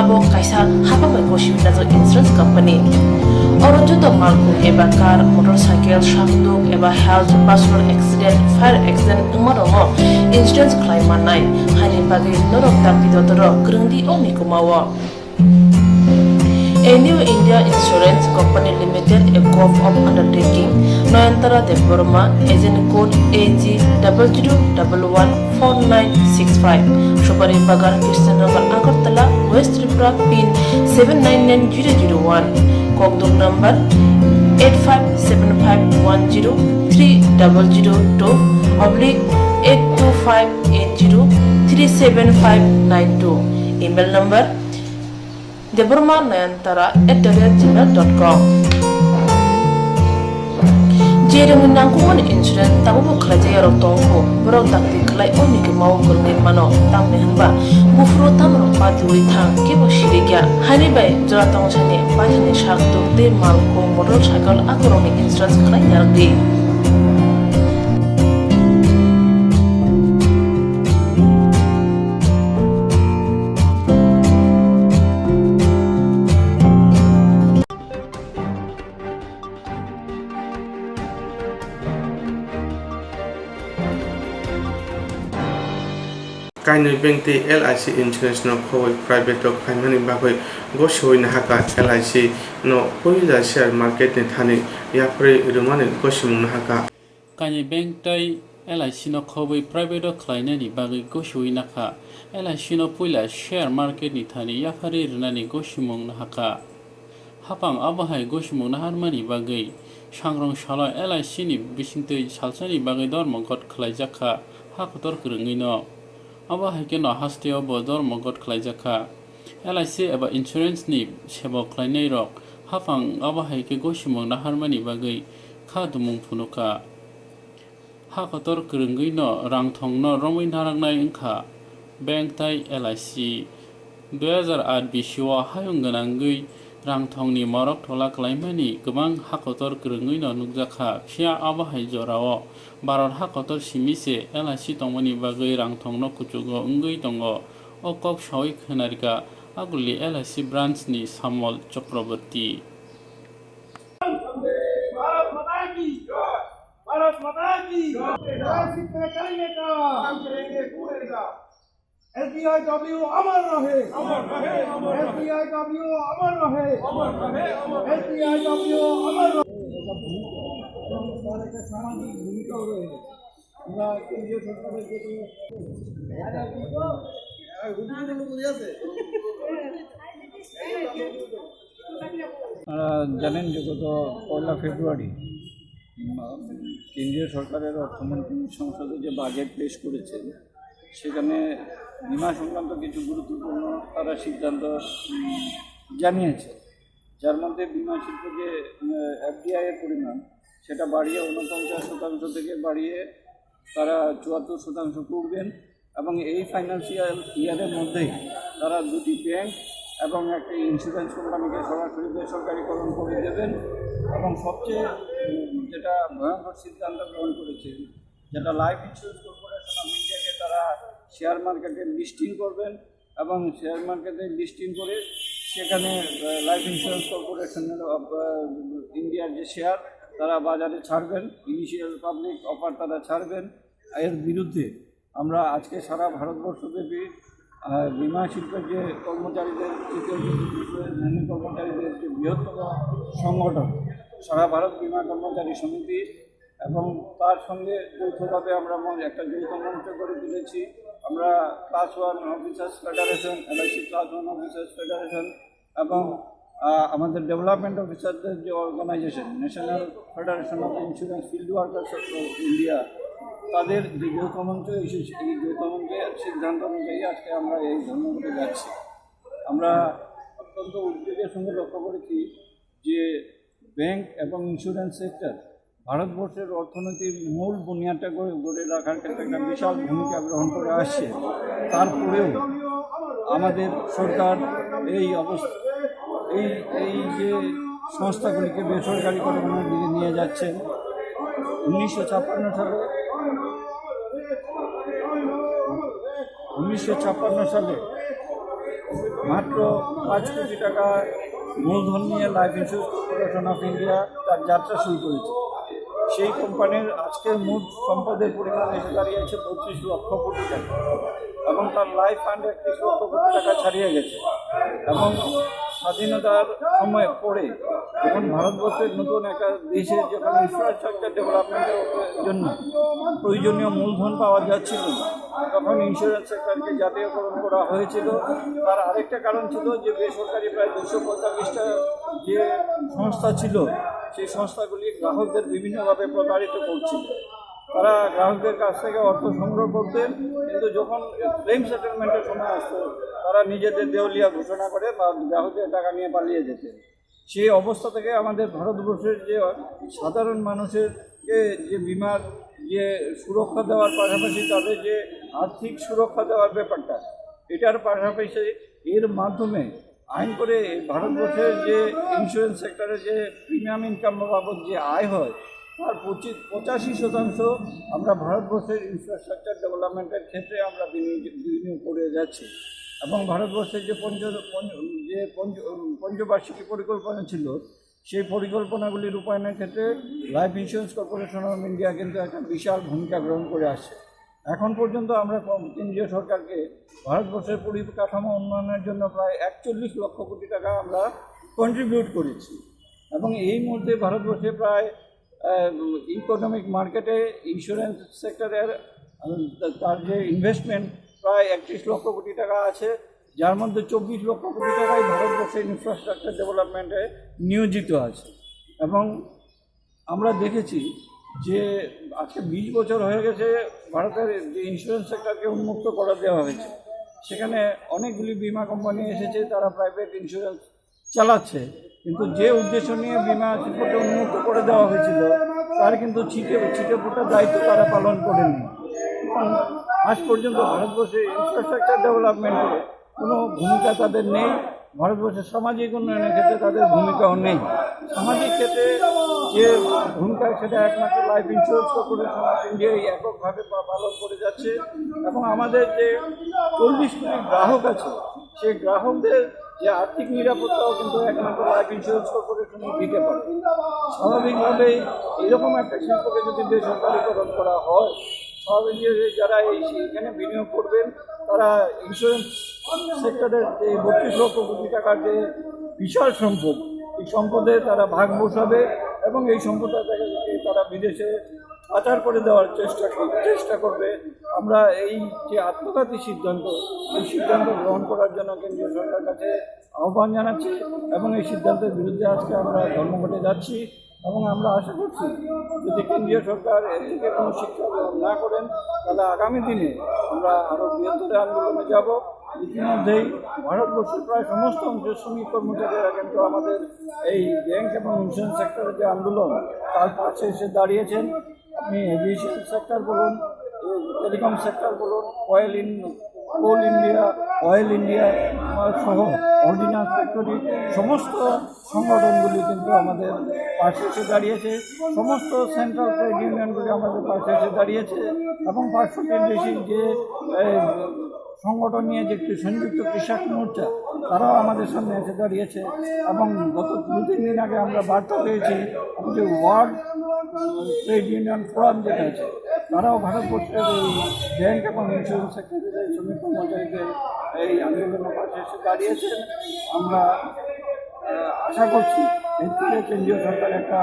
Abo kaisa haba bai goshi nazo insurance company. Orojoto malku eba car, motorcycle, shakduk eba health, personal accident, fire accident umarongo insurance claim manai. Hani bagi norok takti dotoro kerengdi oni kumawa. A new India Insurance Company Limited, a co-op undertaking, Noyantara de Burma, agent code AG00114965, Shobari Bagar, Kirstanagar, Agartala, West Tripura, PIN 799001, Koktwma number 857510-300-82580-37592, email number deburmanayantara@gmail.com. Jering nangkuman insurance tabu kerja yarok tongko berok takti kelai oni ke mau kerengin mano tam nehanba bufro tam ropat lui thang kebo shirigya hani bai jora tong chane pajane shak dokte malko motorcycle akoroni insurance kelai yardi. Kainui bank ti LIC insurance no khoi private ok phaimani bagoi go soina haka LIC no poida share market ni thani yapre rumani go simung haka Kainui bank tai LIC no khoi private ok khlainani bagoi go soina kha LIC no poila share market ni thani yapre runani go simung haka hapang abahai go simung harmani bagoi sangrong sala LIC ni bisingtei salsani bagoi dormongkot khlaijakha hakotor krungui no abo haike no hasteo bodor mogot khlaijaka LIC eba insurance ni sebo khlainai rok hafang abo haike gosimong na harmani bagai khadumung phunuka hakotor krungui no rangthong no romoi narangnai ingkha bank tai LIC 2008 bisio hayung ganangui rangthong ni morok thola klaimani gobang hakotor krungui no nukjakha phia abo hai jorao Barar hakotor simise LIC tongmani bagai rangthong no kuchugo ungui tongo okok shoi khnarika aguli LIC branch ni Samol Chakraborty Bharat माता की जय पे करेंगे काम करेंगे पूरेगा SBIW अमर रहे SBIW अमर रहे SBIW अमर रहे सामाजिक भूमिका रहे আমরা কেন্দ্রীয় সরকারের জানেন যে গত 1 ফেব্রুয়ারি কেন্দ্রীয় সরকারের অর্থমন্ত্রী সংসদে যে বাজেট পেশ করেছে সেখানে বীমা সংক্রান্ত কিছু গুরুত্বপূর্ণ তারা সিদ্ধান্ত জানিয়েছে যার মধ্যে বীমা শিল্প যে FDI এর পরিমাণ সেটা বাড়িয়ে 49% থেকে বাড়িয়ে তারা 74% করবেন এবং এই ফাইন্যান্সিয়াল ইয়ারের মধ্যেই তারা দুটি ব্যাংক এবং একটা ইন্স্যুরেন্স কোম্পানিকে সরাসরি বেসরকারিকরণ করে দেবেন এবং সবচেয়ে যেটা ভয়ঙ্কর সিদ্ধান্ত গ্রহণ করেছে যেটা লাইফ ইন্স্যুরেন্স কর্পোরেশন অফ ইন্ডিয়াকে তারা শেয়ার মার্কেটে লিস্টিং করবেন এবং শেয়ার মার্কেটে লিস্টিং করে সেখানে লাইফ ইন্স্যুরেন্স কর্পোরেশনের অফ ইন্ডিয়ার যে শেয়ার তারা বাজারে ছাড়বেন ইনিশিয়াল পাবলিক অফার তারা ছাড়বেন এর বিরুদ্ধে আমরা আজকে সারা ভারতবর্ষব্যাপী বীমা শিল্পের যে কর্মচারীদের কর্মচারীদের যে বৃহত্তম সংগঠন সারা ভারত বীমা কর্মচারী সমিতি এবং তার সঙ্গে যৌথভাবে আমরা একটা যৌথ মঞ্চ করে তুলেছি আমরা class 1 officers federation LIC class 1 officers federation এবং আমাদের ডেভেলপমেন্ট অফিসারদের যে organisation national federation of insurance field workers of India তাদের যে যৌথ মঞ্চ এসেছে এই যৌথ মঞ্চের সিদ্ধান্ত অনুযায়ী আজকে আমরা এই ধর্মঘটে যাচ্ছি আমরা অত্যন্ত উদ্বেগের সঙ্গে লক্ষ্য করেছি যে ব্যাংক এবং ইন্স্যুরেন্স সেক্টর ভারতবর্ষের অর্থনীতির মূল বুনিয়াদটা গড়ে রাখার ক্ষেত্রে একটা বিশাল ভূমিকা গ্রহণ করে আসছে তারপরেও আমাদের সরকার এই অবস্থা এই যে সংস্থাগুলিকে বেসরকারিকরণের দিকে নিয়ে যাচ্ছেন। 1956 সালে মাত্র 5 কোটি টাকা মূলধন নিয়ে life insurance corporation of India তার যাত্রা শুরু করেছে। সেই কোম্পানির আজকের মোট সম্পদের পরিমাণ এসে দাঁড়িয়েছে 25 লক্ষ কোটি টাকা এবং তার লাইফ ফান্ড 31 লক্ষ কোটি টাকা ছাড়িয়ে গেছে। এবং স্বাধীনতার সময় পরে যখন ভারতবর্ষের নতুন একটা দেশের যখন ইনফ্রাস্ট্রাকচার ডেভেলপমেন্টের জন্য প্রয়োজনীয় মূলধন পাওয়া যাচ্ছিল না, তখন ইন্স্যুরেন্স সেক্টরকে জাতীয়করণ করা হয়েছিল। তার আরেকটা কারণ ছিল যে বেসরকারি প্রায় 245টা যে সংস্থা ছিল, সেই সংস্থাগুলি গ্রাহকদের বিভিন্নভাবে প্রতারিত করছিল। তারা গ্রাহকদের কাছ থেকে অর্থ সংগ্রহ করতেন, কিন্তু যখন ক্লেম সেটেলমেন্টের সময় আসতো তারা নিজেদের দেউলিয়া ঘোষণা করে বা গ্রাহকের টাকা নিয়ে পালিয়ে যেতেন। সেই অবস্থা থেকে আমাদের ভারতবর্ষের যে সাধারণ মানুষের যে বিমার যে সুরক্ষা দেওয়ার পাশাপাশি তাদের যে আর্থিক সুরক্ষা দেওয়ার ব্যাপারটা, এটার পাশাপাশি এর মাধ্যমে আইন করে ভারতবর্ষের যে ইন্স্যুরেন্স সেক্টরে যে প্রিমিয়াম ইনকাম বাবদ যে আয় হয় তার 85% আমরা ভারতবর্ষের ইনফ্রাস্ট্রাকচার ডেভেলপমেন্টের ক্ষেত্রে আমরা বিনিয়োগ করে যাচ্ছি। এবং ভারতবর্ষের যে পঞ্চবার্ষিকী পরিকল্পনা ছিল, সেই পরিকল্পনাগুলি রূপায়ণের ক্ষেত্রে life insurance corporation of India কিন্তু একটা বিশাল ভূমিকা গ্রহণ করে আসছে। এখন পর্যন্ত আমরা কেন্দ্রীয় সরকারকে ভারতবর্ষের পরিকাঠামো উন্নয়নের জন্য প্রায় 41 লক্ষ কোটি টাকা আমরা কন্ট্রিবিউট করেছি। এবং এই মুহূর্তে ভারতবর্ষে প্রায় ইকোনমিক মার্কেটে ইন্স্যুরেন্স সেক্টরের তার যে ইনভেস্টমেন্ট প্রায় 31 লক্ষ কোটি টাকা আছে, যার মধ্যে 24 লক্ষ কোটি টাকাই ভারতবর্ষের ইনফ্রাস্ট্রাকচার ডেভেলপমেন্টে নিয়োজিত আছে। এবং আমরা দেখেছি যে আজকে 20 বছর হয়ে গেছে ভারতের যে ইন্স্যুরেন্স সেক্টরকে উন্মুক্ত করে দেওয়া হয়েছে। সেখানে অনেকগুলি বিমা কোম্পানি এসেছে, তারা প্রাইভেট ইন্স্যুরেন্স চালাচ্ছে, কিন্তু যে উদ্দেশ্য নিয়ে বিমা শিল্পকে উন্মুক্ত করে দেওয়া হয়েছিল তার কিন্তু ছিটে ফোটার দায়িত্ব তারা পালন করেনি। আজ পর্যন্ত ভারতবর্ষের ইনফ্রাস্ট্রাকচার ডেভেলপমেন্টে কোনো ভূমিকা তাদের নেই। ভারতবর্ষের সামাজিক উন্নয়নের ক্ষেত্রে তাদের ভূমিকাও নেই। সামাজিক ক্ষেত্রে যে ভূমিকা সেটা একমাত্র লাইফ ইন্স্যুরেন্স কর্পোরেশন অফ ইন্ডিয়াই এককভাবে পালন করে যাচ্ছে। এবং আমাদের যে 40 কোটি গ্রাহক আছে, সেই গ্রাহকদের যে আর্থিক নিরাপত্তাও কিন্তু একমাত্র লাইফ ইন্স্যুরেন্স কর্পোরেশনই দিতে পারে। স্বাভাবিকভাবেই এরকম একটা শিল্পকে যদি বেসরকারিকরণ করা হয়, স্বাভাবিকভাবে যারা এখানে বিনিয়োগ করবেন তারা ইন্স্যুরেন্স সেক্টরের যে 32 লক্ষ কোটি টাকার যে বিশাল সম্পদ, এই সম্পদে তারা ভাগ বসাবে এবং এই সম্পদটা তারা বিদেশে পাচার করে দেওয়ার চেষ্টা করবে। আমরা এই যে আত্মঘাতী সিদ্ধান্ত, এই সিদ্ধান্ত গ্রহণ করার জন্য কেন্দ্রীয় সরকারের কাছে আহ্বান জানাচ্ছি এবং এই সিদ্ধান্তের বিরুদ্ধে আজকে আমরা ধর্মঘটে যাচ্ছি। এবং আমরা আশা করছি যদি কেন্দ্রীয় সরকার এর থেকে কোনো শিক্ষা গ্রহণ না করেন, তাহলে আগামী দিনে আমরা আরও বৃহত্তর আন্দোলনে যাব। ইতিমধ্যেই ভারতবর্ষের প্রায় সমস্ত অংশের শ্রমিক কর্মচারীরা কিন্তু আমাদের এই ব্যাংক এবং ইন্স্যুরেন্স সেক্টরের যে আন্দোলন তার পাশে এসে দাঁড়িয়েছেন। আপনি এভিয়েশন সেক্টর বলুন, টেলিকম সেক্টর বলুন, কোল ইন্ডিয়া, অয়েল ইন্ডিয়া সহ অর্ডিন্যান্স ফ্যাক্টরি, সমস্ত সংগঠনগুলি কিন্তু আমাদের পাশে এসে দাঁড়িয়েছে। সমস্ত সেন্ট্রাল ট্রেড ইউনিয়নগুলি আমাদের পাশে এসে দাঁড়িয়েছে এবং 500টির বেশি যে সংগঠন নিয়ে যে সংযুক্ত কৃষক মোর্চা, তারাও আমাদের সামনে এসে দাঁড়িয়েছে। এবং গত 2-3 দিন আগে আমরা বার্তা পেয়েছি যে ওয়ার্ল্ড ট্রেড ইউনিয়ন ফোরাম যেটা আছে, তারাও ভারতবর্ষের এই ব্যাংক এবং ইন্স্যুরেন্স সেক্টরের এই শ্রমিক কর্মচারীদের এই আন্দোলনের পাশে এসে দাঁড়িয়েছেন। আমরা আশা করছি এর থেকে কেন্দ্রীয় সরকার একটা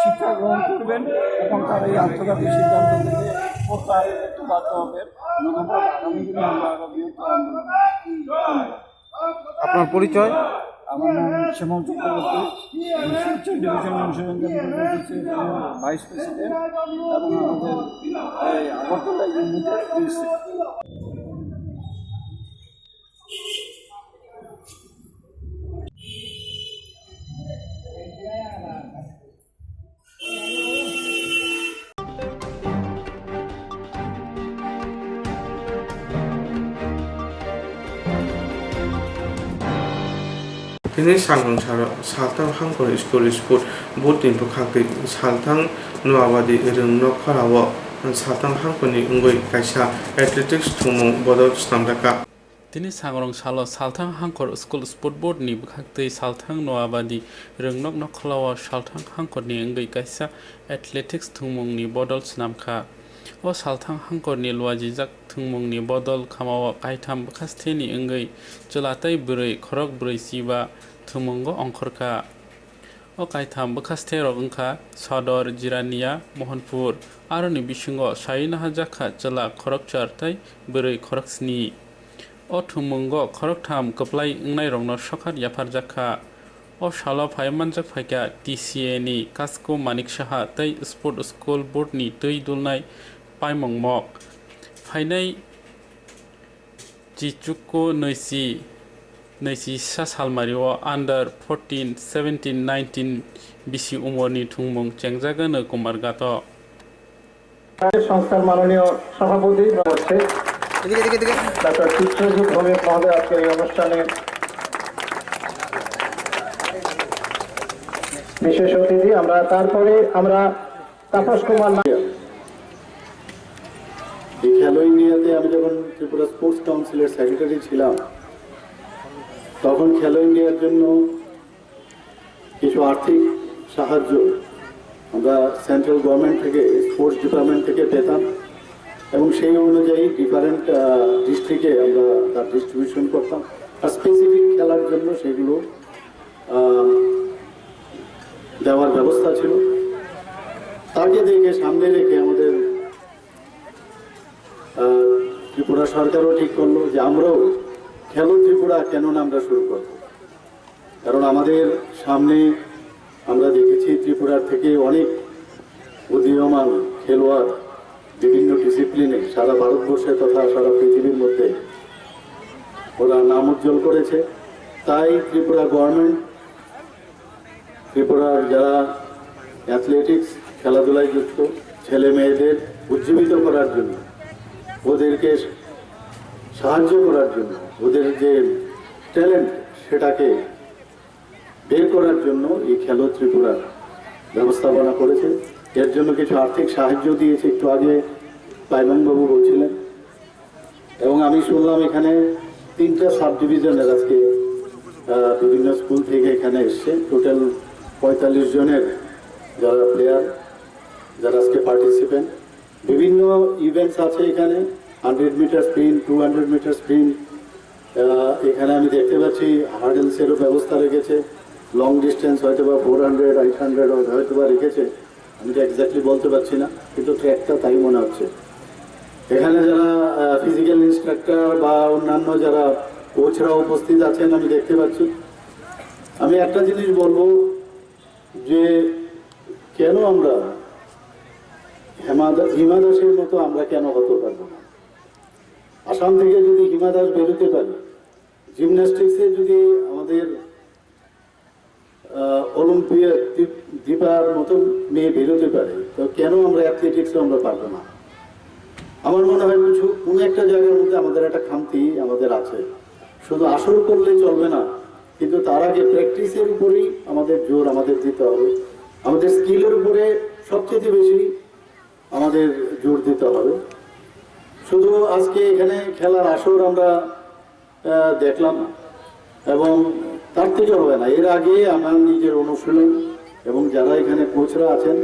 শিক্ষা গ্রহণ করবেন এবং তার এই আত্মঘাতী সিদ্ধান্ত থেকে প্রত্যাহার করতে বাধ্য হবেন। নতুবা আগামী দিনে আমরা আরও বৃহত্তর আন্দোলন। আপনার পরিচয়? আমার নাম Shyamal Chakraborty, Silchar division insurance vice president এবং আমাদের আগরতলা ইউনিটের DC. Tini sangrong saro saltang hangkor school sport botin bukhakti saltang nuawadi irung no kharawo saltang hangkoni ungoi kaisa athletics thumung bodol snamdaka Tini sangrong salo saltang hangkor school sport board ni bukhakti saltang noabadi rengnok nokhalawa saltang hangkor ni ngai kaisa athletics thumung ni bodol snamkha o saltang hangkor ni lwajijak thumung ni bodol khamawa kaitam bukhaste ni ngai chulatai bwrui khorok bwrui siba thumungo ongkhorka o kaitam bukhaste rok wngkha Sodor Jirania Mohanpur aroni bisingo sainaha jakha chula khorokchar tai bwrui khoroksni o thumungo khoroktham koplai wngnai rokno sokhat yapar jakha o salo phaimanjak phaikya TCA ni Kasko Manik Saha tei Sport School Board ni tei dulnai paimongmok phainai Chichuko Noisi Salmario under 14, 17, 19 BC umorni thungmung chengjagano kumargato সংস্থার মাননীয় সভাপতি হচ্ছে doctor Chitrajit Bhowmik মহোদয় আজকের এই অনুষ্ঠানে বিশেষ অতিথি আমরা তারপরে আমরা তাপস কুমার এই খেলো ইন্ডিয়াতে আমি যখন ত্রিপুরা স্পোর্টস কাউন্সিলের সেক্রেটারি ছিলাম তখন খেলো ইন্ডিয়ার জন্য কিছু আর্থিক সাহায্য আমরা সেন্ট্রাল গভর্নমেন্ট থেকে স্পোর্টস ডিপার্টমেন্ট থেকে পেতাম এবং সেই অনুযায়ী ডিফারেন্ট ডিস্ট্রিক্টে আমরা তার ডিস্ট্রিবিউশন করতাম আর স্পেসিফিক খেলার জন্য সেগুলো দেওয়ার ব্যবস্থা ছিল তাকে দেখে সামনে রেখে আমাদের ত্রিপুরা সরকারও ঠিক করলো যে আমরাও খেলো ত্রিপুরা কেন না আমরা শুরু করব কারণ আমাদের সামনে আমরা দেখেছি ত্রিপুরার থেকে অনেক উদীয়মান খেলোয়াড় বিভিন্ন ডিসিপ্লিনে সারা ভারতবর্ষে তথা সারা পৃথিবীর মধ্যে ওরা নাম উজ্জ্বল করেছে তাই ত্রিপুরা গভর্নমেন্ট ত্রিপুরার যারা অ্যাথলেটিক্স খেলাধুলায় যুক্ত ছেলে মেয়েদের উজ্জীবিত করার জন্য ওদেরকে সাহায্য করার জন্য ওদের যে ট্যালেন্ট সেটাকে বের করার জন্য এই খেলো ত্রিপুরার ব্যবস্থাপনা করেছে এর জন্য কিছু আর্থিক সাহায্য দিয়েছে একটু আগে পাইমনবাবু বলছিলেন এবং আমি শুনলাম এখানে 3টা সাব ডিভিশনের আজকে বিভিন্ন স্কুল থেকে এখানে এসছে টোটাল 45 জনের যারা প্লেয়ার যারা আজকে পার্টিসিপেন্ট বিভিন্ন ইভেন্টস আছে এখানে 100 মিটার স্প্রিন্ট 200 মিটার স্প্রিন্ট এখানে আমি দেখতে পাচ্ছি হার্ডেলসেরও ব্যবস্থা রেখেছে লং ডিস্টেন্স হয়তো বা 400 800 হয়তো বা রেখেছে আমি তো এক্স্যাক্টলি বলতে পারছি না কিন্তু ট্র্যাকটা তাই মনে হচ্ছে এখানে যারা ফিজিক্যাল ইনস্ট্রাক্টর বা অন্যান্য যারা কোচরা উপস্থিত আছেন আমি দেখতে পাচ্ছি আমি একটা জিনিস বলবো যে কেন আমরা হিমা দাসের মতো আমরা কেন হতে পারবো না আসাম থেকে যদি হিমা দাস বেরোতে পারে জিমন্যাস্টিক্সে যদি আমাদের অলিম্পিয়াড দীপার মতো মেয়ে বেরোতে পারে তো কেন আমরা অ্যাথলেটিক্সে আমরা পারবো না আমার মনে হয় কোনো একটা জায়গার মধ্যে আমাদের একটা খামতি আমাদের আছে শুধু আসর করলে চলবে না কিন্তু তার আগে প্র্যাকটিসের উপরেই আমাদের জোর আমাদের দিতে হবে আমাদের স্কিলের উপরে সবচেয়ে বেশি আমাদের জোর দিতে হবে শুধু আজকে এখানে খেলার আসর আমরা দেখলাম এবং তার থেকে হবে না এর আগে আমার নিজের অনুশীলন এবং যারা এখানে কোচরা আছেন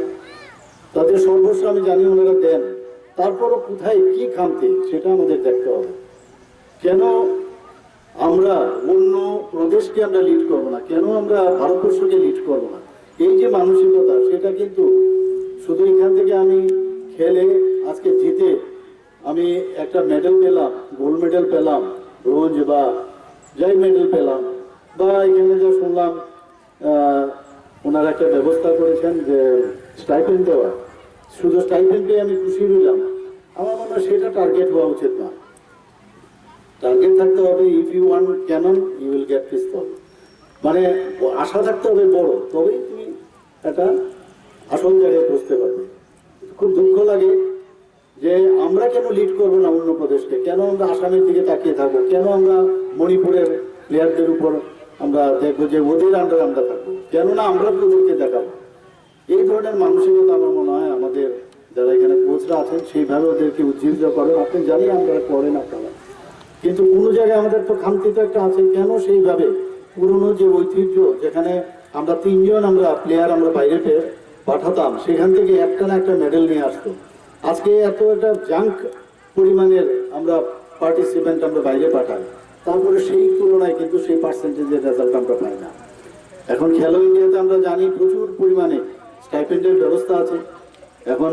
তাদের সর্বস্ব আমি জানি ওনারা দেন তারপরও কোথায় কি খামতি সেটা আমাদের দেখতে হবে কেন আমরা অন্য প্রদেশকে আমরা লিড করবো না কেন আমরা ভারতবর্ষকে লিড করবো না এই যে মানসিকতা সেটা কিন্তু শুধু এখান থেকে আমি খেলে আজকে জিতে আমি একটা মেডেল পেলাম গোল্ড মেডেল পেলাম ব্রোঞ্জ বা যাই মেডেল পেলাম বা এখানে যা শুনলাম ওনারা একটা ব্যবস্থা করেছেন যে স্টাইপেন্ড দেওয়া শুধু স্টাইপেন্ড পেয়ে আমি খুশি হইলাম আমার মনে হয় সেটা টার্গেট হওয়া উচিত না টার্গেট থাকতে হবে if you want cannon you will get pistol মানে আশা থাকতে হবে বড় তবেই তুমি একটা আসল জায়গায় পৌঁছতে পারবে খুব দুঃখ লাগে যে আমরা কেন লিড করবো না অন্য প্রদেশকে কেন আমরা আসামের দিকে তাকিয়ে থাকবো কেন আমরা মণিপুরের প্লেয়ারদের উপর আমরা দেখবো যে ওদের আন্ডারে আমরা থাকবো, কেননা আমরা ওদেরকে দেখাবো। এই ধরনের মানসিকতা আমার মনে হয় আমাদের যারা এখানে কোচরা আছেন সেইভাবে ওদেরকে উজ্জীবিত করেন। আপনি জানি আপনারা করেন আপনারা, কিন্তু কোনো জায়গায় আমাদের তো খামতি তো একটা আছে। কেন সেইভাবে পুরনো যে ঐতিহ্য, যেখানে আমরা 3 জন আমরা প্লেয়ার আমরা বাইরে পাঠাতাম, সেখান থেকে একটা না একটা মেডেল নিয়ে আসতো। আজকে এত একটা জাঙ্ক পরিমাণের আমরা পার্টিসিপেন্ট আমরা বাইরে পাঠাই, তারপরে সেই তুলনায় কিন্তু সেই পার্সেন্টেজের রেজাল্ট আমরা পাই না। এখন খেলো ইন্ডিয়াতে আমরা জানি প্রচুর পরিমাণে স্টাইপেন্ডের ব্যবস্থা আছে। এখন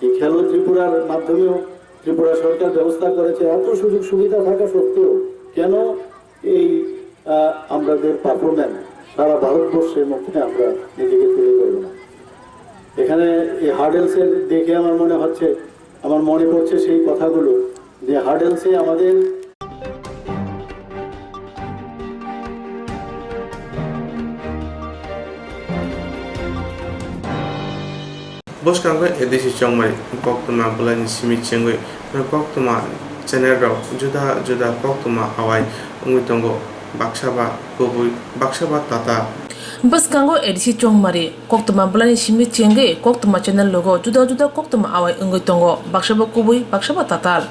এই খেলো ত্রিপুরার মাধ্যমেও ত্রিপুরা সরকার ব্যবস্থা করেছে। এত সুযোগ সুবিধা থাকা সত্ত্বেও কেন এই আমাদের পারফরমেন্স সারা ভারতবর্ষের মধ্যে আমরা নিজেকে তুলে ধরব না? এখানে এই হার্ডেলসের দেখে আমার মনে পড়ছে সেই কথাগুলো, যে হার্ডেলসে আমাদের Boskangwe edisi chongmari Koktwma bulani simi chengwe Koktwma channel juda Koktwma hawai ungitongo baksaba gobui baksaba tata Baskango edisi chongmari Koktwma bulani simi chengwe Koktwma channel logo juda Koktwma awai ungitongo baksaba kubui baksaba tatal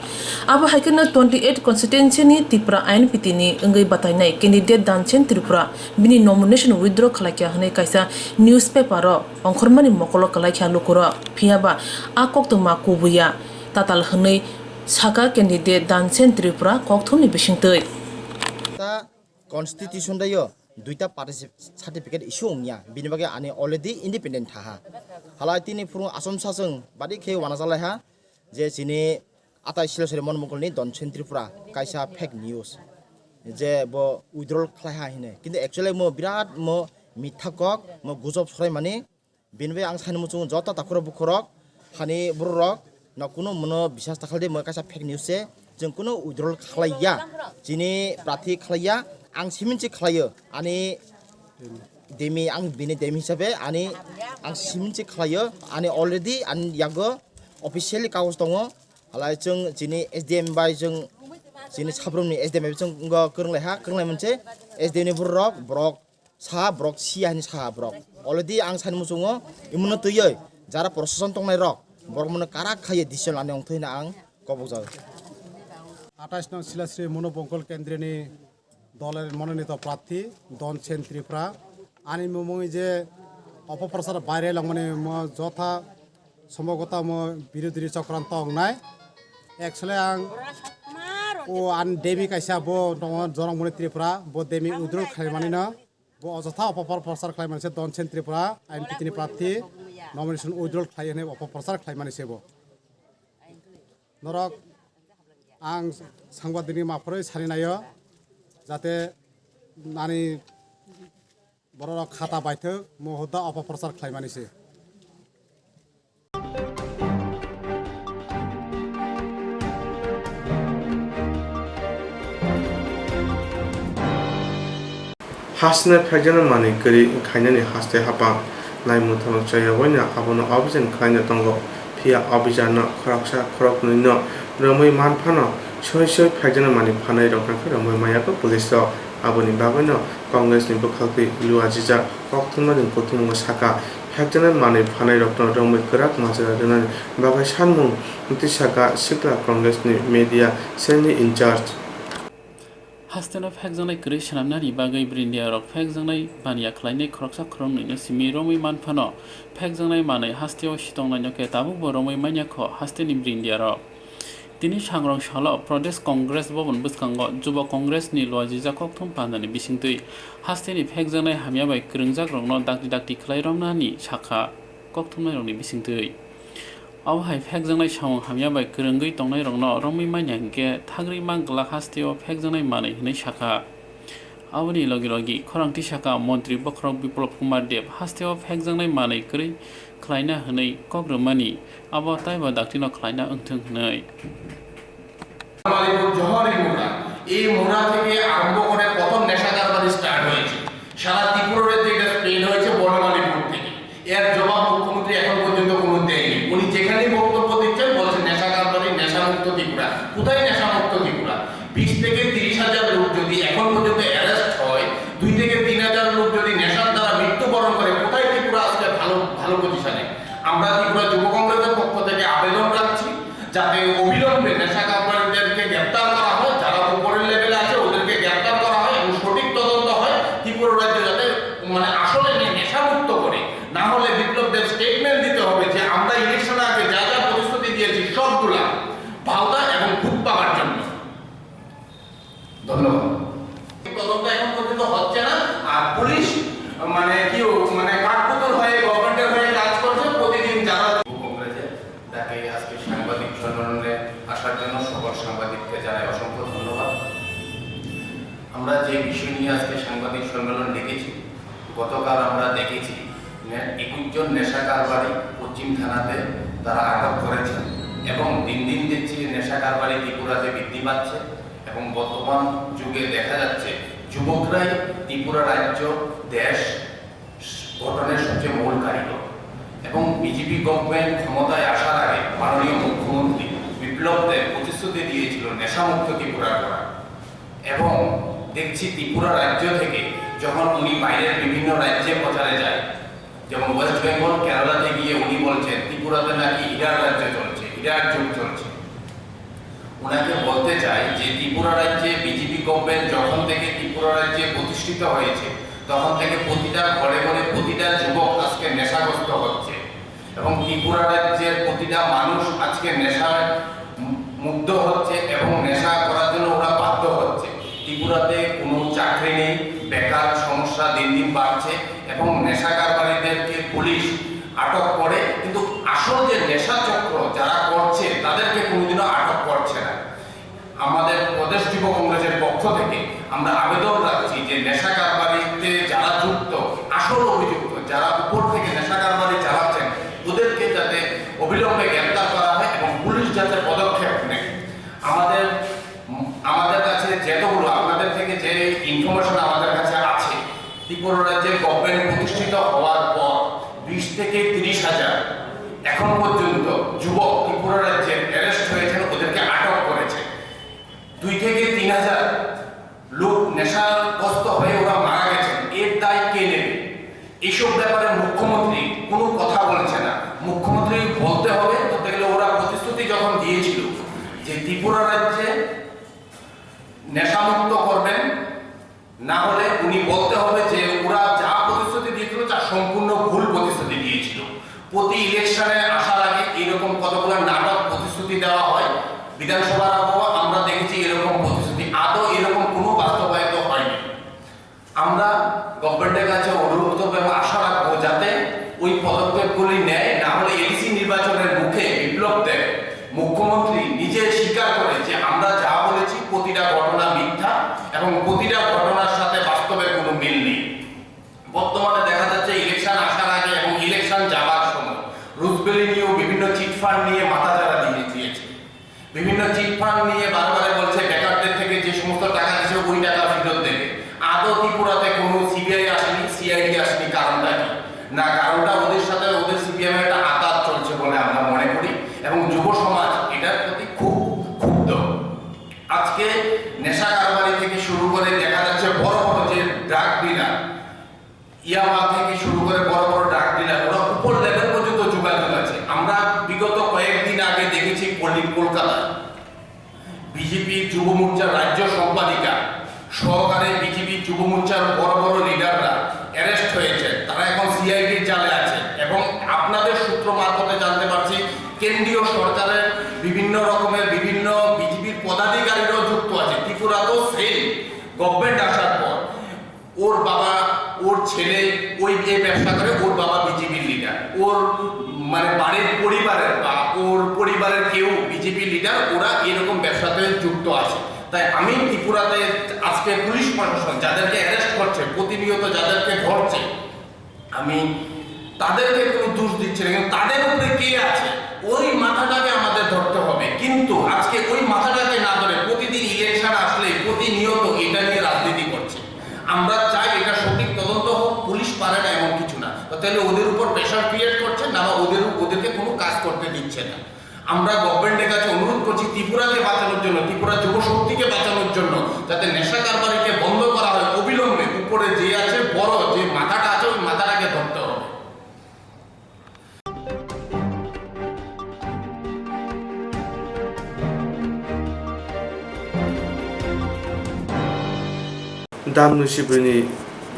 aba haikena 28 constituency ni Tripura INPT ni ungai batainai candidate danchen Tripura bini nomination withdraw khalakya hne kaisa newspaper ro ongkhormani mokolo kalaikya lokoro phiaba a Koktwma kubuya tatal hnei saka candidate danchen Tripura Koktwmni bisingtei ta constitution dayo duita party certificate issue ongya bini bage ani already independent tha halai tini phuru asom sasung badi khe wana jalai ha je sini atai silosari mon mongolni donchen Tripura kaisa fake news je bo withdrawal khlai ha hine কিন্তু actually mo birat mo mithakok mo gujob sorai mani binbe ang sani muchung jota takura bukhorok hani burrok na kuno mono bisas takhalde mo kaisa fake news se जों कुनो withdrawal khlaiya jini prathi khlaiya ang siminchi khlayo ani demi ang bini demi hisabe ani ang siminchi khlayo ani already an yago officially kaus tongo halai जों jini SDM bai जों jini sabromni SDM जों kornglai ha kornglai monche SDM ni brok sa brok sia ni sa brok already ang sani musungo imuno tuyoi jara proseson tongnai rok borok mono karak khaye decision ani ongthoina ang kobokjak 28 নং শিলাশ্রী মনোবঙ্কল কেন্দ্রীয় দলের মনোনীত প্রার্থী দনছেন ত্রিপুরা আনি মই যে অপপ্রচার বাইরে মানে যথা সম্ভবতা বিরোধী চক্রান্ত নাই একচুয়ালি আং ও আন দেমি কাইসা বো জনমনি ত্রিপুরা বো দেমি উদ্রল খাইমানি না বো অযথা অপপ্রচার খাইমানিছে দনছেন ত্রিপুরা আইনপিটিনি প্রার্থী নমিনেশন উদ্রল খাইনে অপপ্রচার খাইমানিছে বো নরক आं सांबादिक माफोरै सालिनायो जाहाथे नानि बर' खाता बायथो महदा अपप्रचार खालामनानैसो hasne phajana mani kari khainani haste hapa nai muthalo chaya wina abono objan khaina tongo phia objana khoraksa khoroknino ramai manphano soi phajana mani phanai rokha ramai maya ko police ro aboni bagano congress ni bokhalti luajija Koktwma ni Koktwma saka phajana mani phanai rokno ramai krak majara dana bagai sanmung muti saka sikla congress ni media seni in charge Hastena phekjanai kri shanamnani bagai brindia rok phekjanai bania khlainai khoroksa khoromni simi romai manphano phekjanai manai hasteo sitongnai noke tabu boromai manya kho hasteni brindia rok tini sangrong shala Pradesh Congress bobon buskango Juba Congress ni loajija Koktwma panani bisingtui hasteni phekjanai hamya bai kringjak rokno dakti khlai romnani sakha Koktwma rokni bisingtui awhai phekjanai samung hamya bai krungui tongnai rokno romai manya ke thagri mangla hasteo phekjanai manai hinai sakha awni logi khorangti sakha mantri Bokrok Biplop Kumar Dev hasteo phekjanai manai kri khlaina hinai kogromani abo taiba daktino khlaina ongthong hinai মালিকপুর জহর এই মোড়া থেকে আরম্ভ করে প্রথম নেশাদারবাদী start হয়েছে সারা ত্রিপুরাতে এটা spread হয়েছে বড়মালিকপুর থেকে এর জবাব মুখ্যমন্ত্রী এখন পর্যন্ত কোনো দেয়নি উনি যেখানেই বক্তব্য দিচ্ছেন বলছেন নেশাদারবাদী নেশামুক্ত ত্রিপুরা কোথায় নেশামুক্ত ত্রিপুরা 20 থেকে 30 হাজার লোক যদি এখন পর্যন্ত অ্যারেস্ট হয় 2 থেকে পজিশনে। আমরা ত্রিপুরা যুব কংগ্রেসের পক্ষ থেকে আবেদন রাখছি যাতে অবিলম্বে নেশা কারবারিদেরকে গ্রেপ্তার করা হয়, যারা উপরের লেভেলে আছে ওদেরকে গ্রেপ্তার করা হয় এবং সঠিক তদন্ত হয়, ত্রিপুরা রাজ্য যাতে আসলে নেশামুক্ত করে। না হলে বিপ্লবদের স্টেটমেন্ট দিতে হবে যে আমরা ইলেকশন আগে যা যা প্রতিশ্রুতি দিয়েছি সবগুলা ভাওতা এবং ভূত পাওয়ার জন্য। ধন্যবাদ। তদন্ত এখন পর্যন্ত হচ্ছে না, আর পুলিশ কাঠপুতুল হয়ে গভর্নমেন্টের হয়ে কাজ করছে। প্রতিদিন যারা কংগ্রেসে তাকে আজকে সাংবাদিক সম্মেলনে আসার জন্য সকল সাংবাদিককে জানাই অসংখ্য ধন্যবাদ। আমরা যে বিষয় নিয়ে আজকে সাংবাদিক সম্মেলন ডেকেছি, গতকাল আমরা দেখেছি 21 জন নেশা কারবারি পশ্চিম থানাতে তারা আটক করেছেন এবং দিন দিন দেখছি নেশা কারবারি ত্রিপুরাতে বৃদ্ধি পাচ্ছে এবং বর্তমান যুগে দেখা যাচ্ছে যুবকরাই ত্রিপুরা রাজ্য দেশ গঠনের সবচেয়ে মূল কারিগর। এবং বিজেপি গভর্নমেন্ট ক্ষমতায় আসার আগে মাননীয় মুখ্যমন্ত্রী বিপ্লবদের প্রতিশ্রুতি দিয়েছিল নেশামুক্ত ত্রিপুরা করা, এবং দেখছি ত্রিপুরা রাজ্য থেকে যখন উনি বাইরের বিভিন্ন রাজ্যে প্রচারে যায়, যেমন ওয়েস্ট বেঙ্গল কেরালাতে গিয়ে উনি বলছেন ত্রিপুরাতে নাকি ইডার রাজ্য চলছে, ইডার যুগ চলছে। ওনাকে বলতে চাই যে ত্রিপুরা রাজ্যে বিজেপি গভর্নমেন্ট যখন থেকে ত্রিপুরা রাজ্যে প্রতিষ্ঠিত হয়েছে তখন থেকে প্রতিটা ঘরে ঘরে প্রতিটা যুবক আজকে নেশাগ্রস্ত হচ্ছে এবং ত্রিপুরা রাজ্যের প্রতিটা মানুষ আজকে নেশায় মুগ্ধ হচ্ছে এবং নেশা করার জন্য ওরা বাধ্য হচ্ছে। ত্রিপুরাতে কোনো চাকরি নেই, বেকার সমস্যা দিন দিন বাড়ছে এবং নেশা কারবারিদেরকে পুলিশ আটক করে, কিন্তু আসল যে নেশা চক্র যারা করছে তাদেরকে কোনোদিনও আটক করছে না। আমাদের প্রদেশ যুব কংগ্রেসের পক্ষ থেকে আমরা আবেদন রাখছি যে নেশা কারবারিতে যারা যুক্ত, আসল অভিযুক্ত যারা উপর থেকে নেশা কারবারি চালাচ্ছেন ওদেরকে যাতে অবিলম্বে গ্রেপ্তার করা হয় এবং পুলিশ যাতে পদক্ষেপ নেয়। আমাদের কাছে যেগুলো আপনাদের থেকে যে ইনফরমেশন আমাদের কাছে আছে, ত্রিপুরা রাজ্যের গভর্নমেন্ট প্রতিষ্ঠিত হওয়ার পর 20 থেকে 30 হাজার এখন পর্যন্ত যুবক ত্রিপুরা রাজ্যে অ্যারেস্ট হয়েছেন, ওদেরকে আটক করেছে। 2 থেকে 3 হাজার লোক নেশাগ্রস্ত হয়ে ওরা মারা গেছেন। এর দায় কে নেবে? এইসব ব্যাপারে মুখ্যমন্ত্রী কোনো কথা বলছে না। মুখ্যমন্ত্রী বলতে হবে, বলতে গেলে ওরা প্রতিশ্রুতি যখন দিয়েছিল যে ত্রিপুরা রাজ্যে নেশামুক্ত করবেন, না হলে উনি বলতে হবে যে ওরা যা প্রতিশ্রুতি দিয়েছিল তা সম্পূর্ণ ভুল প্রতিশ্রুতি দিয়েছিল। প্রতি ইলেকশনে আসার আগে এরকম কতগুলো নাটক প্রতিশ্রুতি দেওয়া হয়। বিধানসভার আবহাওয়া আমরা দেখেছি এরকম প্রতিশ্রুতি আদৌ এরকম কোনো বাস্তবায়িত হয়নি। আমরা গভর্নমেন্টের কাছে অনুরোধ করবো এবং আশা রাখবো যাতে ওই পদক্ষেপগুলি নেয়, না হলে এডিসি নির্বাচনের মুখে বিপ্লব দেয়। মুখ্যমন্ত্রী নিজে স্বীকার করে যে আমরা যা বলেছি প্রতিটা ঘটনা মিথ্যা এবং প্রতিটা ঘটনার সাথে বাস্তবের কোনো মিল নেই। বর্তমানে দেখা যাচ্ছে ইলেকশন আসার আগে এবং ইলেকশন যাবার সময় রুজবেলি নিয়েও বিভিন্ন চিটফান্ড নিয়ে মাথাচাড়া দিয়েছে। বিভিন্ন চিটফান্ড নিয়ে বারবার বলছে বেকারদের থেকে যে সমস্ত টাকা দিয়েছে ওই টাকা ফেরত দেবে। আদৌ ত্রিপুরাতে কোনো সিবিআই আসেনি, সিআইডি আসেনি। কারণটা কি? না, কারণটা ওদের সাথে ওদের সিপিএম একটা আঘাত চলছে বলে আমরা মনে করি এবং যুব সমাজ এটার প্রতি খুব ক্ষুব্ধ। আজকে নেশা কারবারি থেকে শুরু করে দেখা যাচ্ছে বড় বড় যে ড্রাগ ডিলার, ইয়াবা থেকে শুরু করে বড় বড় ড্রাগ ডিলার, ওরা উপর লেভেল পর্যন্ত যোগাযোগ আছে। আমরা বিগত কয়েকদিন আগে দেখেছি কলকাতায় বিজেপি যুব মোর্চার রাজ্য সম্পাদিকা সহকারে বিজেপি যুব মোর্চার বড় বড় লিডাররা অ্যারেস্ট হয়েছে। তারা এখন সিআইডির জালে আছে এবং আপনাদের সূত্র মারফতে জানতে পারছি কেন্দ্রীয় সরকারের বিভিন্ন রকমের বিভিন্ন বিজেপির পদাধিকারীরাও যুক্ত আছে। ত্রিপুরাতেও সেই গভর্নমেন্ট আসার পর ওর বাবা, ওর ছেলে ওই ব্যবসা করে, ওর বাবা বিজেপির লিডার, ওর বাড়ির পরিবারের বা ওর পরিবারের কেউ বিজেপি লিডার, ওরা এরকম ব্যবসাতে যুক্ত আছে। তাই আমি ত্রিপুরাতে আজকে পুলিশ প্রশাসন যাদেরকে অ্যারেস্ট করছে, প্রতিনিয়ত যাদেরকে ধরছে, আমি তাদেরকে কোনো দোষ দিচ্ছে না, কিন্তু তাদের উপরে কে আছে ওই মাথাটাকে আমাদের ধরতে হবে। কিন্তু আজকে ওই মাথাটাকে না ধরে প্রতিদিন ইলেকশন আসলে প্রতিনিয়ত এটা নিয়ে রাজনীতি করছে। আমরা চাই এটা সঠিক তদন্ত হোক, পুলিশ পারে না এমন কিছু না, তাহলে ওদের উপর প্রেশার ক্রিয়েট করছে না, ওদেরকে কোনো কাজ করতে দিচ্ছে না। আমরা গভর্নমেন্টের কাছে অনুরোধ করছি ত্রিপুরাকে বাঁচানোর জন্য, ত্রিপুরা যুব শক্তিকে বাঁচানোর জন্য যাতে নেশা কারবারিকে বন্ধ করা হয় অবিলম্বে। উপরে যে আছে বড় যে মাথাটা আছে ওই মাথাটাকে ধরতে হবে। Damnu Shibrini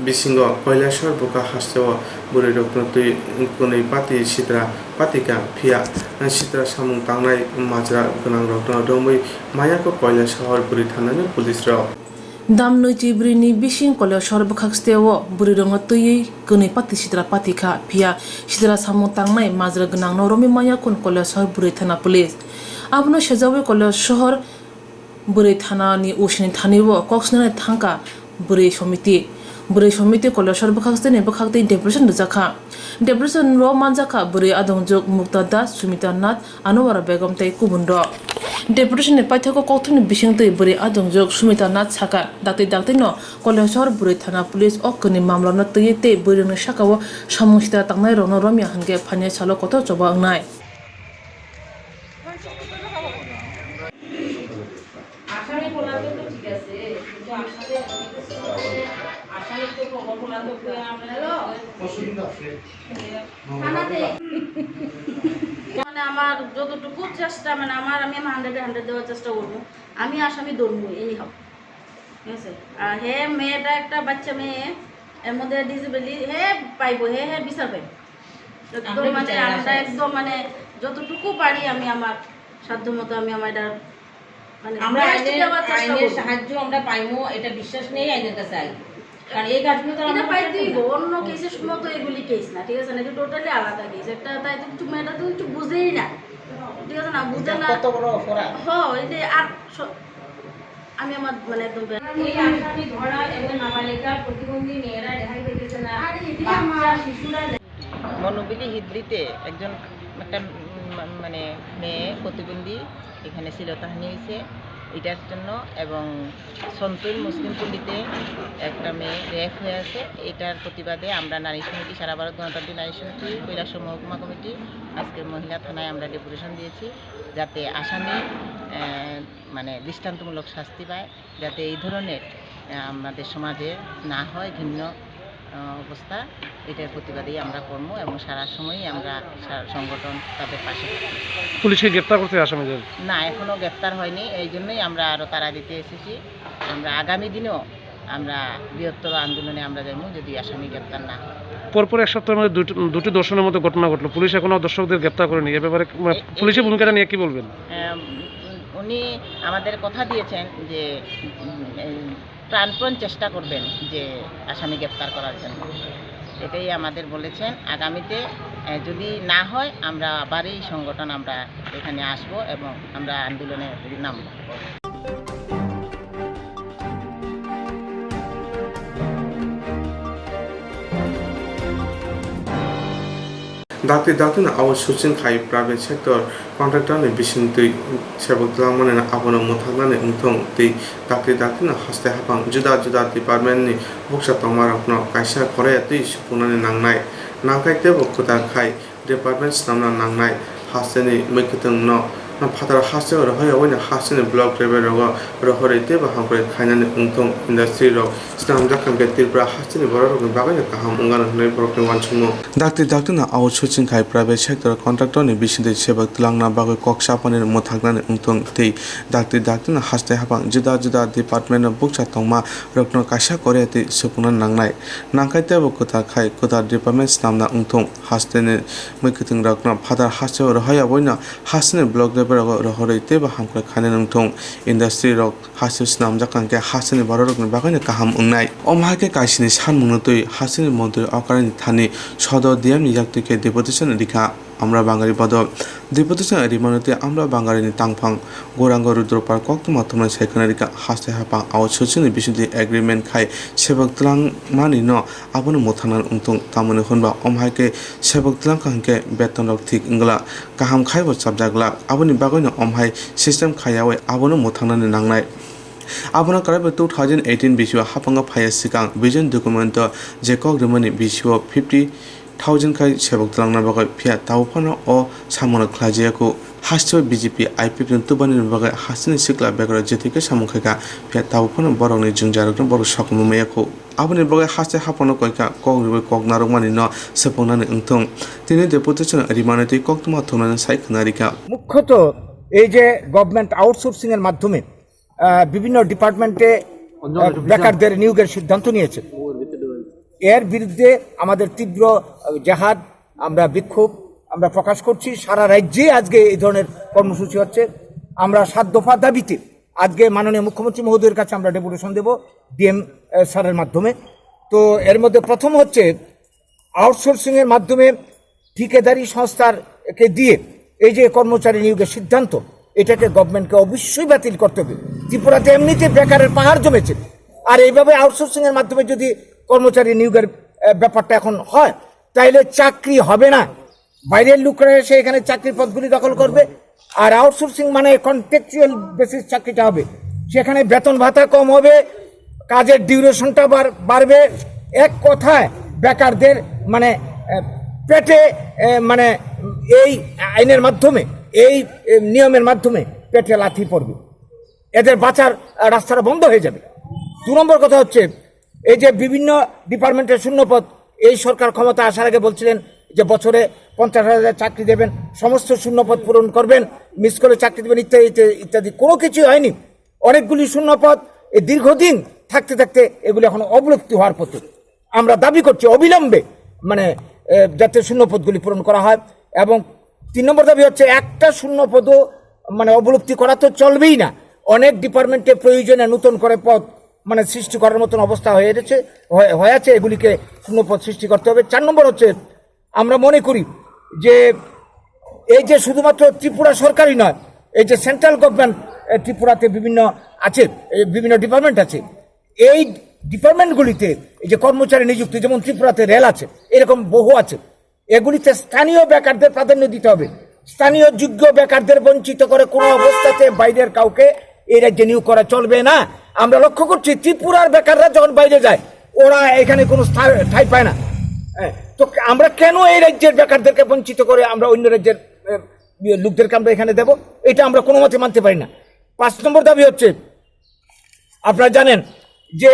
Bisingo Koilashar Boka Hastewa Buri Roknotui Kuni Pati Shitra Patika Pia Shitra Samung Tangnai Majra Gunang Rokno Domui Mayako Koilashar Buri Thanani Police Raw Damnu Jibrini Bishin Koilashar Bokakstewo Buri Rongotui Kuni Pati Shitra Patika Pia Shitra Samung Tangnai Majra Gunang Noromi Mayakun Koilashar Buri Thana Police Abno Shazawi Koilashar Buri Thana ni Ushni Thaniwo Koksna Thanka Buri Somiti Koilashar Bokakste depression Zaka depression ro manjaka Buri Adongjok Muktada Sumita Nath Anwara Begum Tei Kubundo depression ne Paithako Koktwma Bisingtui Buri Adongjok Sumita Nath Saka Dakti no Koilashar Buri Thana Police Okuni Mamla no Tui Te Buri no Shakawo Samushita Tangnai Rono Romya Hange Phane Chalo Koto Choba Ngai মানে আমার যতটুকু চেষ্টা মানে আমি 100 দেওয়ার চেষ্টা করব আমি আসামি ধরবো এই হবে ঠিক আছে আর হে মেয়েটা একটা বাচ্চা মেয়ে এর মধ্যে ডিসেবিলিটি হে পাইবো হে বিচার পাইবো একদম মানে আমরা একদম মানে যতটুকু পারি আমি আমার সাধ্যমতো আমি আমার এটা মানে আমরা আইনের সাহায্য আমরা পাইবো এটা বিশ্বাস নেই আইনের কাছে আই কারণ এই কাজগুলো তো আমরা পাইতেই অন্য কেসের মতো এগুলি কেস না ঠিক আছে না এটা টোটালি আলাদা কেস একটা তাই তো কিছু মেয়েটা তো কিছু বুঝেই না ঠিক আছে না বুঝে না কত বড় অপরাধ হ্যাঁ এই যে আর আমি আমার মানে একদম এই আসামি ধরা এবং নাবালিকা প্রতিবন্ধী মেয়েরা রেহাই পেতেছে না বাচ্চা শিশুরা মনোবিলি হিদ্রিতে একজন একটা মানে মেয়ে প্রতিবন্ধী এখানে শ্লীলতাহানি হয়েছে এটার জন্য এবং সন্তুর মুসলিম পল্লীতে একটা মেয়ে রেপ হয়ে আছে এটার প্রতিবাদে আমরা নারী সমিতি সারা ভারত গণতান্ত্রিক নারী সমিতি কৈলাসহর মহকুমা কমিটি আজকের মহিলা থানায় আমরা ডেপুটেশন দিয়েছি যাতে আসামি মানে দৃষ্টান্তমূলক শাস্তি পায় যাতে এই ধরনের আমাদের সমাজে না হয় ভিন্ন অবস্থা এটার প্রতিবাদেই আমরা কর্ম এবং সারা সময়ই আমরা সংগঠন তাদের পাশে পুলিশকে গ্রেপ্তার করতে আসামিদের না এখনো গ্রেপ্তার হয়নি এই জন্যই আমরা আরও তাড়া দিতে এসেছি আমরা আগামী দিনেও আমরা বৃহত্তর আন্দোলনে আমরা যাবো যদি আসামি গ্রেপ্তার না হয় পরপর এক সপ্তাহের মধ্যে দুটি দর্শনের মতো ঘটনা ঘটলো পুলিশ এখনো দর্শকদের গ্রেপ্তার করেনি এ ব্যাপারে পুলিশের ভূমিকাটা নিয়ে কি বলবেন উনি আমাদের কথা দিয়েছেন যে প্রাণপণ চেষ্টা করবেন যে আসামি গ্রেপ্তার করার জন্য এটাই আমাদের বলেছেন আগামীতে যদি না হয় আমরা আবারই সংগঠন আমরা এখানে আসব এবং আমরা আন্দোলনে নামব Dakti na awas sucing kai private sector contractor ni bising tui sebab telah mana na abono muthana ni untung tui dakti na haste hapang juda department ni buksa tomarok no kaisa Korea tui supuna ni nangnai nangkai te bukta kai department namna nangnai haste ni mekiteng no na fatara haste ro hoya wena haste ni block level ro rohore te ba hangkore khaina ni untung industry ro snam jakam ke tirpra haste ni borok ni bagai kaham ungan nei borok ni wanchungmo dakti na awas sucing kai private sector contractor ni bisinde sebak telangna bagai koksapanir muthakna ni untung tei dakti na haste hapang juda department no buksa tongma rokno kaisa Korea te supuna nangnai nangkai te bukta khai kota department namna untung haste ni mekiteng rokno fatara haste ro hoya wena haste ni block rohore te ba hamkore khane nungthong industry rok hasis nam jakang ke hasini borok ni bagane kaham ungnai omhake kaisini sanmungno tui hasini mantri akarani thani sodor diam ni jakti ke deputation dikha আমরা বাঙালি পদক deputation রিমানতে আমরা বাঙালিনি তাংফাং Gouranga রুদ্রপার Koktwma থমনা সাইখানারিকা হাসতে হাপাং আওয়াজ সুচিনি বিশুদ্ধি agreement খাই সেবক তলাং মানি ন আবনো মোথানার উংতং তামনে হনবা অমহাইকে সেবক তলাং কাংকে বেতন রক ঠিক ইংলা কাহাম খাইব সাবজাগলা আবনি বাগৈনো অমহাই সিস্টেম খাইয়াওয়ে আবনো মোথানানি নাংনাই Abona karabe 2018 biswa hapanga phaya sikang vision document je Koktwmani biswa 50,000 kai sebok talangna bagai phia tawphano o samona khlajiako hasto BJP IPP tubani bagai hasini sikla begara jetike samukhaika phia tawphano borokni jungjarokno borok sakmu mayako aboni bagai haste hapono koika koknarok mani no sepongnani ungthong tini deputation rimanati Koktwma thonani saikhnarika মুখ্যত এই যে government outsourcing এর মাধ্যমে বিভিন্ন ডিপার্টমেন্টে বেকারদের নিয়োগের সিদ্ধান্ত নিয়েছে। এর বিরুদ্ধে আমাদের তীব্র জেহাদ, আমরা বিক্ষোভ আমরা প্রকাশ করছি। সারা রাজ্যে আজকে এই ধরনের কর্মসূচি হচ্ছে। আমরা 7 দফা দাবিতে আজকে মাননীয় মুখ্যমন্ত্রী মহোদয়ের কাছে আমরা ডেপুটেশন দেব ডিএম স্যারের মাধ্যমে। তো এর মধ্যে প্রথম হচ্ছে আউটসোর্সিংয়ের মাধ্যমে ঠিকাদারি সংস্থাকে দিয়ে এই যে কর্মচারী নিয়োগের সিদ্ধান্ত, এটাকে গভর্নমেন্টকে অবশ্যই বাতিল করতে হবে। ত্রিপুরাতে এমনিতে বেকারের পাহাড় জমেছে, আর এইভাবে আউটসোর্সিংয়ের মাধ্যমে যদি কর্মচারী নিয়োগের ব্যাপারটা এখন হয়, তাইলে চাকরি হবে না। বাইরের লোকরা এসে এখানে চাকরির পদগুলি দখল করবে, আর আউটসোর্সিং মানে কন্ট্রাকচুয়াল বেসিস চাকরিটা হবে, সেখানে বেতন ভাতা কম হবে, কাজের ডিউরেশনটা বাড়বে। এক কথায় বেকারদের মানে পেটে মানে এই আইনের মাধ্যমে, এই নিয়মের মাধ্যমে পেটে লাথি পড়বে, এদের বাঁচার রাস্তাটা বন্ধ হয়ে যাবে। 2 নম্বর কথা হচ্ছে এই যে বিভিন্ন ডিপার্টমেন্টের শূন্যপদ, এই সরকার ক্ষমতা আসার আগে বলছিলেন যে বছরে 50,000 চাকরি দেবেন, সমস্ত শূন্যপদ পূরণ করবেন, মিস করে চাকরি দেবেন ইত্যাদি ইত্যাদি। কোনো কিছুই হয়নি। অনেকগুলি শূন্যপদ এই দীর্ঘদিন থাকতে থাকতে এগুলি এখন অবলুপ্তি হওয়ার পথে। আমরা দাবি করছি অবিলম্বে মানে যাতে শূন্যপদগুলি পূরণ করা হয়। এবং 3 নম্বর দাবি হচ্ছে একটা শূন্যপদও মানে অবলুপ্তি করা তো চলবেই না। অনেক ডিপার্টমেন্টে প্রয়োজনে নতুন করে পদ মানে সৃষ্টি করার মতন অবস্থা হয়েছে, এগুলিকে শূন্যপদ সৃষ্টি করতে হবে। 4 নম্বর হচ্ছে আমরা মনে করি যে এই যে শুধুমাত্র ত্রিপুরা সরকারই নয়, এই যে সেন্ট্রাল গভর্নমেন্ট ত্রিপুরাতে বিভিন্ন আছে, বিভিন্ন ডিপার্টমেন্ট আছে, এই ডিপার্টমেন্টগুলিতে এই যে কর্মচারী নিযুক্তি, যেমন ত্রিপুরাতে রেল আছে, এরকম বহু আছে, এগুলিতে স্থানীয় বেকারদের প্রাধান্য দিতে হবে। স্থানীয় যোগ্য বেকারদের বঞ্চিত করে কোনো অবস্থাতে বাইরের কাউকে এই রাজ্যে নিয়োগ করা চলবে না। আমরা লক্ষ্য করছি ত্রিপুরার বেকাররা যখন বাইরে যায়, ওরা এখানে কোনো ঠাঁই পায় না। তো আমরা কেন এই রাজ্যের বেকারদেরকে বঞ্চিত করে আমরা অন্য রাজ্যের লোকদেরকে আমরা এখানে দেব? এটা আমরা কোনো মতে মানতে পারি না। 5 নম্বর দাবি হচ্ছে, আপনারা জানেন যে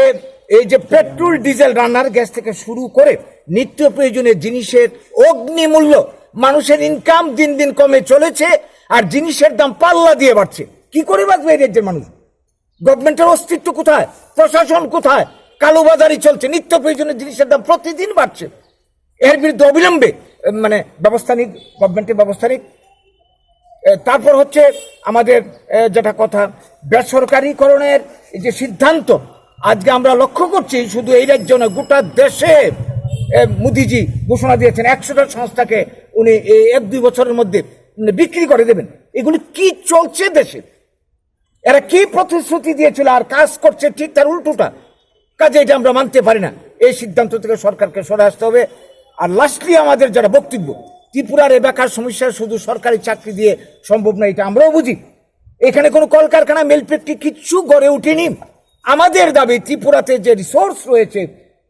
এই যে পেট্রোল, ডিজেল, রান্নার গ্যাস থেকে শুরু করে নিত্য প্রয়োজনীয় জিনিসের অগ্নিমূল্য, মানুষের ইনকাম দিন দিন কমে চলেছে, আর জিনিসের দাম পাল্লা দিয়ে বাড়ছে। কি করে বাঁচবে এই রাজ্যের মানুষ? গভর্নমেন্টের অস্তিত্ব কোথায়? প্রশাসন কোথায়? কালোবাজারি চলছে, নিত্য প্রয়োজনীয় জিনিসের দাম প্রতিদিন বাড়ছে। এর বিরুদ্ধে অবিলম্বে মানে ব্যবস্থা নিক, গভর্নমেন্টের ব্যবস্থা নিক। তারপর হচ্ছে আমাদের যেটা কথা, বেসরকারীকরণের যে সিদ্ধান্ত আজকে আমরা লক্ষ্য করছি, শুধু এই রাজ্য নয় গোটা দেশে মোদিজি ঘোষণা দিয়েছেন 100টা সংস্থাকে উনি 1-2 বছরের মধ্যে বিক্রি করে দেবেন। এগুলি কি চলছে দেশে? এরা কি প্রতিশ্রুতি দিয়েছিল আর কাজ করছে ঠিক তার উল্টোটা। কাজে এটা আমরা মানতে পারি না। এই সিদ্ধান্ত থেকে সরকারকে সরে আসতে হবে। আর লাস্টলি আমাদের যারা বক্তব্য, ত্রিপুরার এই বেকার সমস্যা শুধু সরকারি চাকরি দিয়ে সম্ভব না, এটা আমরাও বুঝি। এখানে কোনো কলকারখানা, মিল ফ্যাক্টরি কিচ্ছু গড়ে ওঠেনি। আমাদের দাবি ত্রিপুরাতে যে রিসোর্স রয়েছে,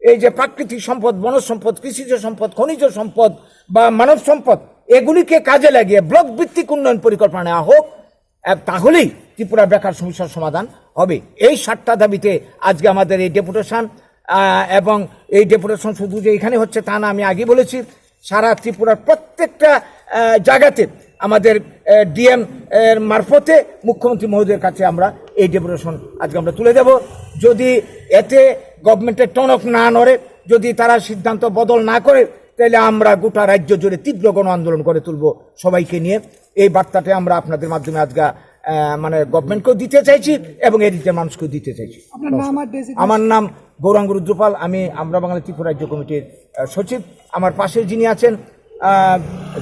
এই যে প্রাকৃতিক সম্পদ, বনজ সম্পদ, কৃষিজ সম্পদ, খনিজ সম্পদ বা মানব সম্পদ, এগুলিকে কাজে লাগিয়ে ব্লক ভিত্তিক উন্নয়ন পরিকল্পনা নেওয়া হোক, তাহলেই ত্রিপুরা বেকার সমস্যার সমাধান হবে। এই 7টা দাবিতে আজকে আমাদের এই ডেপুটেশন। এবং এই ডেপুটেশন শুধু যে এখানে হচ্ছে তা না, আমি আগে বলেছি সারা ত্রিপুরার প্রত্যেকটা জায়গাতে আমাদের ডিএম এর মারফতে মুখ্যমন্ত্রী মহোদয়ের কাছে আমরা এই ডেপুটেশন আজকে আমরা তুলে দেব। যদি এতে গভর্নমেন্টের টনক না নড়ে, যদি তারা সিদ্ধান্ত বদল না করে, তাহলে আমরা গোটা রাজ্য জুড়ে তীব্র গণ আন্দোলন করে তুলব সবাইকে নিয়ে। এই বার্তাটা আমরা আপনাদের মাধ্যমে আজকে মানে গভর্নমেন্টকেও দিতে চাইছি এবং এই রাজ্যের মানুষকেও দিতে চাইছি। আমার নাম গৌরাঙ্গ রুদ্রপাল, আমি আমরা বাঙালি ত্রিপুরা রাজ্য কমিটির সচিব। আমার পাশে যিনি আছেন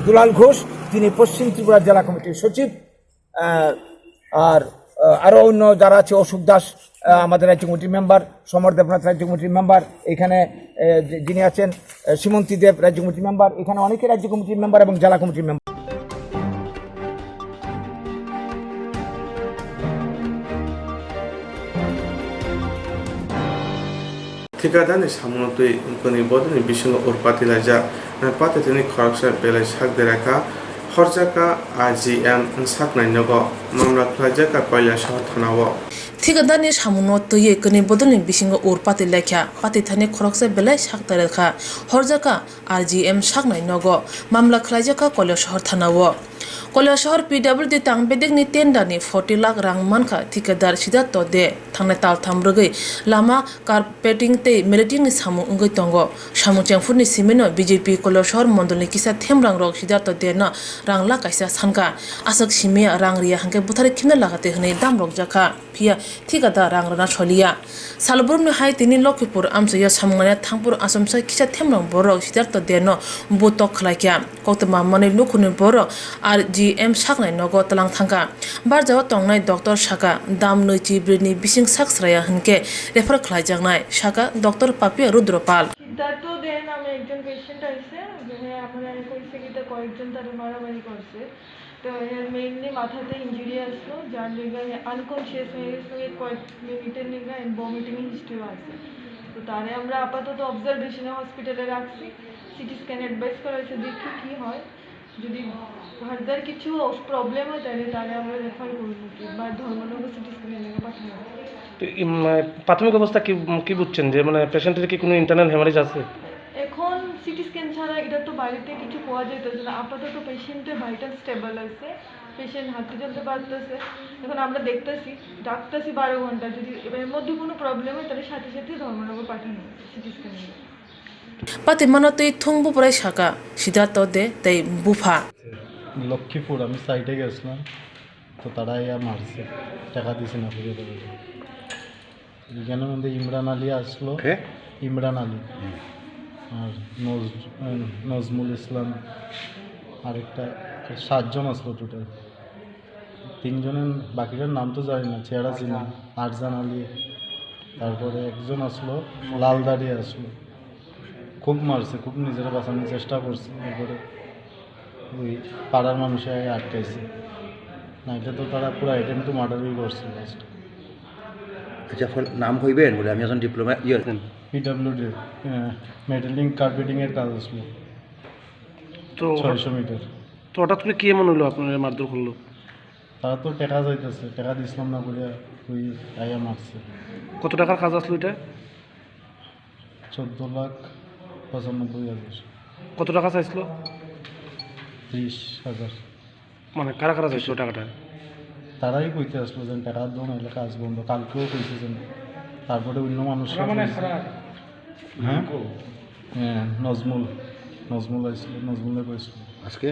দুলাল ঘোষ, তিনি পশ্চিম ত্রিপুরা জেলা কমিটির সচিব। আর আরও অন্য যারা আছে, অশোক দাস আমাদের রাজ্য কমিটির মেম্বার, সমর দেবনাথ রাজ্য কমিটির মেম্বার, এখানে যিনি আছেন সীমন্তী দেব রাজ্য কমিটির মেম্বার, এখানে অনেকে রাজ্য কমিটির মেম্বার এবং জেলা কমিটির মেম্বার। ঠিকাদারनि সামন্তই কোনি বদনি বিসঙ্গ ওর পাতিলা যা পাতিনি খরকসা বেলে সাক দেরাকা হরজাকা আইজিএম সাকনাই নগ মামলা খাইজাকা কয়লা শহর থানাও ঠিকাদারনি সামুনো তৈয়ে কনি বদলনি বিসিঙ্গ ওর পাতি লেখা পাতি থানি খরকসে বেলায় সাকতা রেখা হরজাকা RGM সাকনাই নগ মামলা খাইজাকা কয়লা শহর থানাও কয়লা শহর PWD তাং বেদেকনি টেন্ডারনি 40 লাখ রাং মানখা ঠিকাদার সিদ্ধান্ত দে थांनाय तालथाम रगै लामा कार्पेटिंग ते मिलिटिंग सामु अंगै तंग सामु चेंफुरनि सिमेनो BJP कयला शहर मण्डलनि किसा थेमरां रग सिद्धार्थ देना रांला कायसा सानका आसक सिमे रां रिया हांके बुथारे खिमना लागाते हनै दाम रग जाखा फिया ठिकादार रां रना सलिया सालबुरमनि हाय तिनि लखिपुर आमसया सामुंगाया थांपुर आसमसा किसा थेमरां बरग सिद्धार्थ देना बुतक खलाइया कोक्तमा मनै लुखुनि बर RGM साकनाय नग तलां थांका बारजाव तंनाय डॉक्टर साका दाम नैचि ब्रिनि बिसिं साकस्राया हनके रेफार खलाइजांनाय साका डॉक्टर पापिया रुद्रपाल সিদ্ধার্থ দে নামে একজন পেশেন্ট আছে যে আমরা কইছে কি কয়েকজন তার মারামারি করছে তো এর মেইনলি মাথাতে ইনজুরি আসলো যার লেগে আনকনশিয়াস হয়ে গেছে কয়েক মিনিটের লেগে এন্ড ভমিটিং হিস্ট্রি আছে তো তারে আমরা আপাতত অবজারভেশনে হসপিটালে রাখছি সিটি স্ক্যান অ্যাডভাইস করা হয়েছে দেখি কি হয় যদি ফার্দার কিছু প্রবলেম হয় তাহলে আমরা রেফার করব বা ধর্মনগর সিটি স্ক্যানে পাঠাবো। প্রাথমিক অবস্থা কি বুঝছেন যে মানে পেশেন্টের কি কোনো ইন্টারনাল হেমারেজ আছে? এখন সিটি স্ক্যান ছাড়া এটা তো বাড়িতে কিছু পাওয়া যাইতেছে না আপাতত পেশেন্টের ভাইটাল স্টেবল আছে পেশেন্ট হাঁটতে চলতে পারতেছে এখন আমরা দেখতেছি ডাক্তারছি 12 ঘন্টা যদি এর মধ্যে কোনো প্রবলেম হয় তাহলে সাথে সাথে ধর্মনগর পাঠানো সিটি স্ক্যান পাতে মানতই থুংবু পরাই সাকা সিদ্ধার্থ দে তাই বুফা লক্ষ্মীপুর আমি সাইডে গেছিলাম তো তারা ইয়া মারছে টাকা দিছে না ফিরে দেবে এখানের মধ্যে ইমরান আলী আসলো ইমরান আলী আর নজমুল ইসলাম আরেকটা 7 জন আসলো টোটাল 3 জনের বাকিটার নাম তো জানি না চেহারা চিনি আরজান আলী তারপরে একজন আসলো লালদাড়ি আসলো খুব মারছে খুব নিজেরা বাঁচানোর চেষ্টা করছে এরপরে ওই পাড়ার মানুষে আটকাইছে না এটা তো তারা পুরো আইটেম তো মার্ডারই করছে লাস্ট। আচ্ছা নাম কইবেন বলে আমি এখন ডিপ্লোমা PWD মেটালিং কার্পেটিংয়ের কাজ আসলো তো 600 মিটার। তো হঠাৎ করে কি এমন হলো আপনার মারধর করলো? তারা তো টাকা যাইতেছে টাকা দিছিলাম না বলে ওই আয়া মারছে। কত টাকার কাজ আসলো এটা? 14,95,000। কত টাকা চাইছিল? 30,000। মানে কারা কারা চাইছিল টাকাটা? তারাই কইতে আসলো যে টাকা দাও নাহলে কাজ বন্ধ কালকেও কইছে যে তারপরে অন্য মানুষরা হ্যাঁ নজমুল আসছিল নজমুলে কইছিল আজকে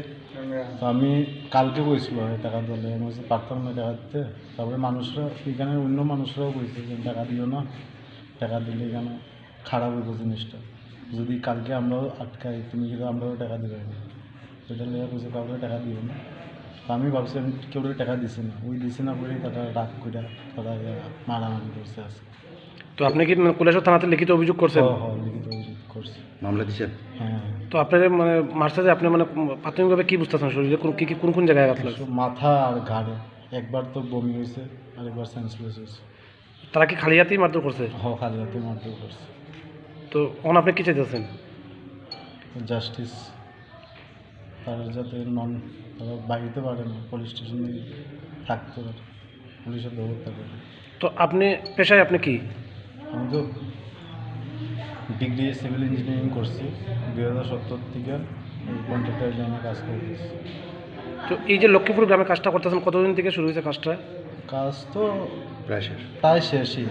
তো আমি কালকে কইছিল টাকা দিলে আমি পারতাম না টাকা দিতে তারপরে মানুষরা এখানে অন্য মানুষরাও কইছে যে টাকা দিও না টাকা দিলে এখানে খারাপ হইব জিনিসটা যদি কালকে আমরাও আটকাই তুমি কিন্তু আমরাও টাকা দিবে না সেটা লেগে কইছে কাউকে টাকা দিও না আমি ভাবছি আমি কেউ টাকা দিছি না ওই দিছি না বলেই তারা রাগ করে তারা মারামারি করছে আজকে। তো আপনি কি কৈলাসহর থানাতে লিখিত অভিযোগ করছেন? হ্যাঁ লিখিত অভিযোগ করছি। মামলা দিচ্ছেন? হ্যাঁ। তো আপনার মানে মারছে যে আপনি মানে প্রাথমিকভাবে কি বুঝতেছেন শরীরে কোন জায়গায় আঘাত লাগছে? মাথা আর ঘাড়ে একবার তো বমি হয়েছে আর একবার সেন্সলেস হয়েছে। তারা কি খালি হাতেই মারধর করছে? হ্যাঁ খালি হাতে মারধর করছে। তো এখন আপনি কি চাইতেছেন? জাস্টিস তারা যাতে তারা বাইরে পারে না পুলিশ স্টেশনে থাকতে পারে পুলিশের ব্যবস্থা করে। তো আপনি পেশায় আপনি কি? আমি তো ডিগ্রি সিভিল ইঞ্জিনিয়ারিং করছি 2017 থেকে কন্ট্রাক্টর লাইনে কাজ করতেছি। তো এই যে লক্ষ্মীপুর গ্রামে কাজটা করতেছেন কতদিন থেকে শুরু হয়েছে কাজটা? কাজ তো প্রায় শেষই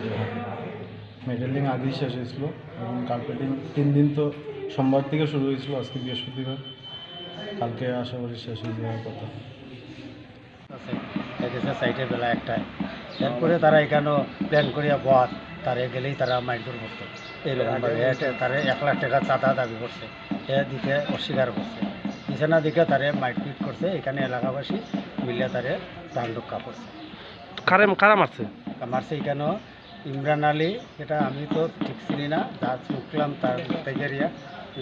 মেটালিং আগেই শেষ হয়েছিল এবং কার্পেটিং 3 দিন তো সোমবার থেকে শুরু হয়েছিল আজকে বৃহস্পতিবার কালকে আশা করি শেষ হয়ে যাওয়ার কথা আছে সাইডে বেলা একটায় এরপরে তারা এখানেও প্ল্যান করিয়া বহাত তারে গেলেই তারা মাইন্ডর করতো এইরকমভাবে তারে 1 লাখ টাকা চাঁদা দাবি করছে এ দিকে অস্বীকার করছে দিছে না দিকে তারে মারপিট করছে এখানে এলাকাবাসী মিলে তারে প্রাণ রক্ষা করছে। কারা মারছে? এখানেও ইমরান আলী এটা আমি তো ঠিক চিনি না যা শুনলাম তার তেজেরিয়া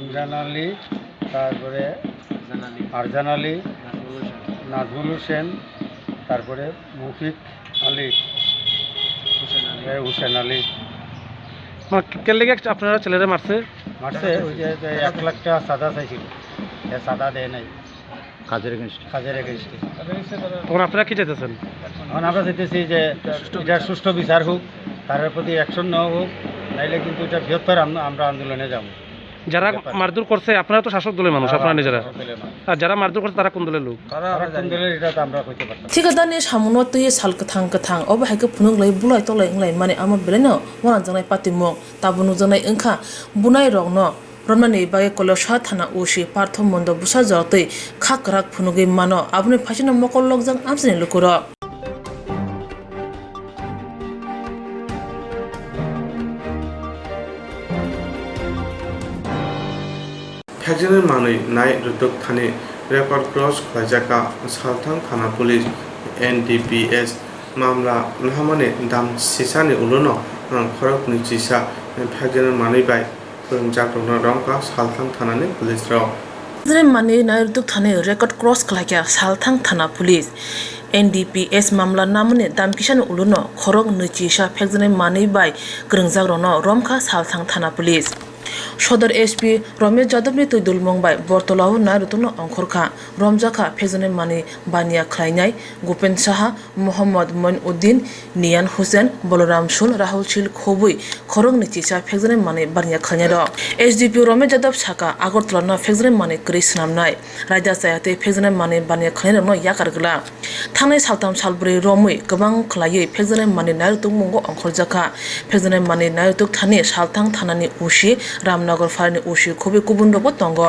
ইমরান আলী তারপরে আরজান আলী নাজমুল হোসেন তারপরে মুফিক আলী হুসেন আলী। কেন লেগে আপনারা ছেলেরা মারছে? ওই যে 1 লাখ টাকা চাঁদা চাইছিল চাঁদা দেয় নাই কাজের এগেনস্ট কাজের এগেনস্টে। তখন আপনারা কি চাইতেছেন? এখন আমরা চাইতেছি যে এটার সুষ্ঠু বিচার হোক, তার প্রতি অ্যাকশন নেওয়া হোক, নাইলে কিন্তু এটা বৃহত্তর আমরা আন্দোলনে যাব। যারা মারধর করছে আপনারা তো শাসক দলের মানুষ, আপনারা নিজেরা, আর যারা মারধর করছে তারা কোন দলের লোক? তারা কোন দলের এটা তো আমরা কইতে পারতাম। ঠিকাদারনি সামুনো তুই সাল কাথাং অব হাইকে ফুনুং লাই বুলাই তলাই লাই মানে আমার বেলেনো ওয়ান জানাই পাতি মং তাবুनु জানাই ओंखा बुनाय रंनो रमनानि बागे कलसा थाना उसी पार्थ मन्द बुसा जतै खाकराक फुनुगै मानो आबुनि फासिनो मकल लगजों आमसिनि लुकुर ফ্যাকজনের মানই নাই রুতক থানে রেকর্ড ক্রস খাজাকা সালথাং থানা পুলিশ NDPS মামলা নাহামানে দাম সিসানি উলুনো খরক নিচিসা ফ্যাকজনের মানই বাই फोरोंजाग्रनो रंका सालथां थानानि पुलिस राव माने नायरुतुक थाने रेकर्ड क्रस खालाया सालथां थाना पुलिस NDPS मामला नामने दामकिसान उलुनो खरक नैचिसा फेकजने मानै बाय ग्रोंजाग्रनो रमखा सालथां थाना पुलिस सदर SP रमेश जादवनि तैदुल मंबाय बर्तलाव नायरुतुनो अंखरखा रमजाखा फेकजने मानै बानिया खलायनाय गुपेन साहा मोहम्मद मोइनुद्दीन नियान हुसैन बलराम शुल राहुल शिल खोबुई खरक नैचिसा फेकजने मानै बानिया खलायनाय र SDP रमेश जादव साका आगरतला फेकजने मानै क्रै स्नामनाय रायदा जायाते फेकजने मानै बानिया खलायनायनो याकारगला थांनाय सालथाम सालब्रै रमै गोबां खलायै फेकजने मानै नायरुतुक मंगो अंखरजाखा फेकजने मानै नायरुतुक थाने सालथां थानानि उसी रामनगर फारनि उसी खुबै गुबुन रबो दंग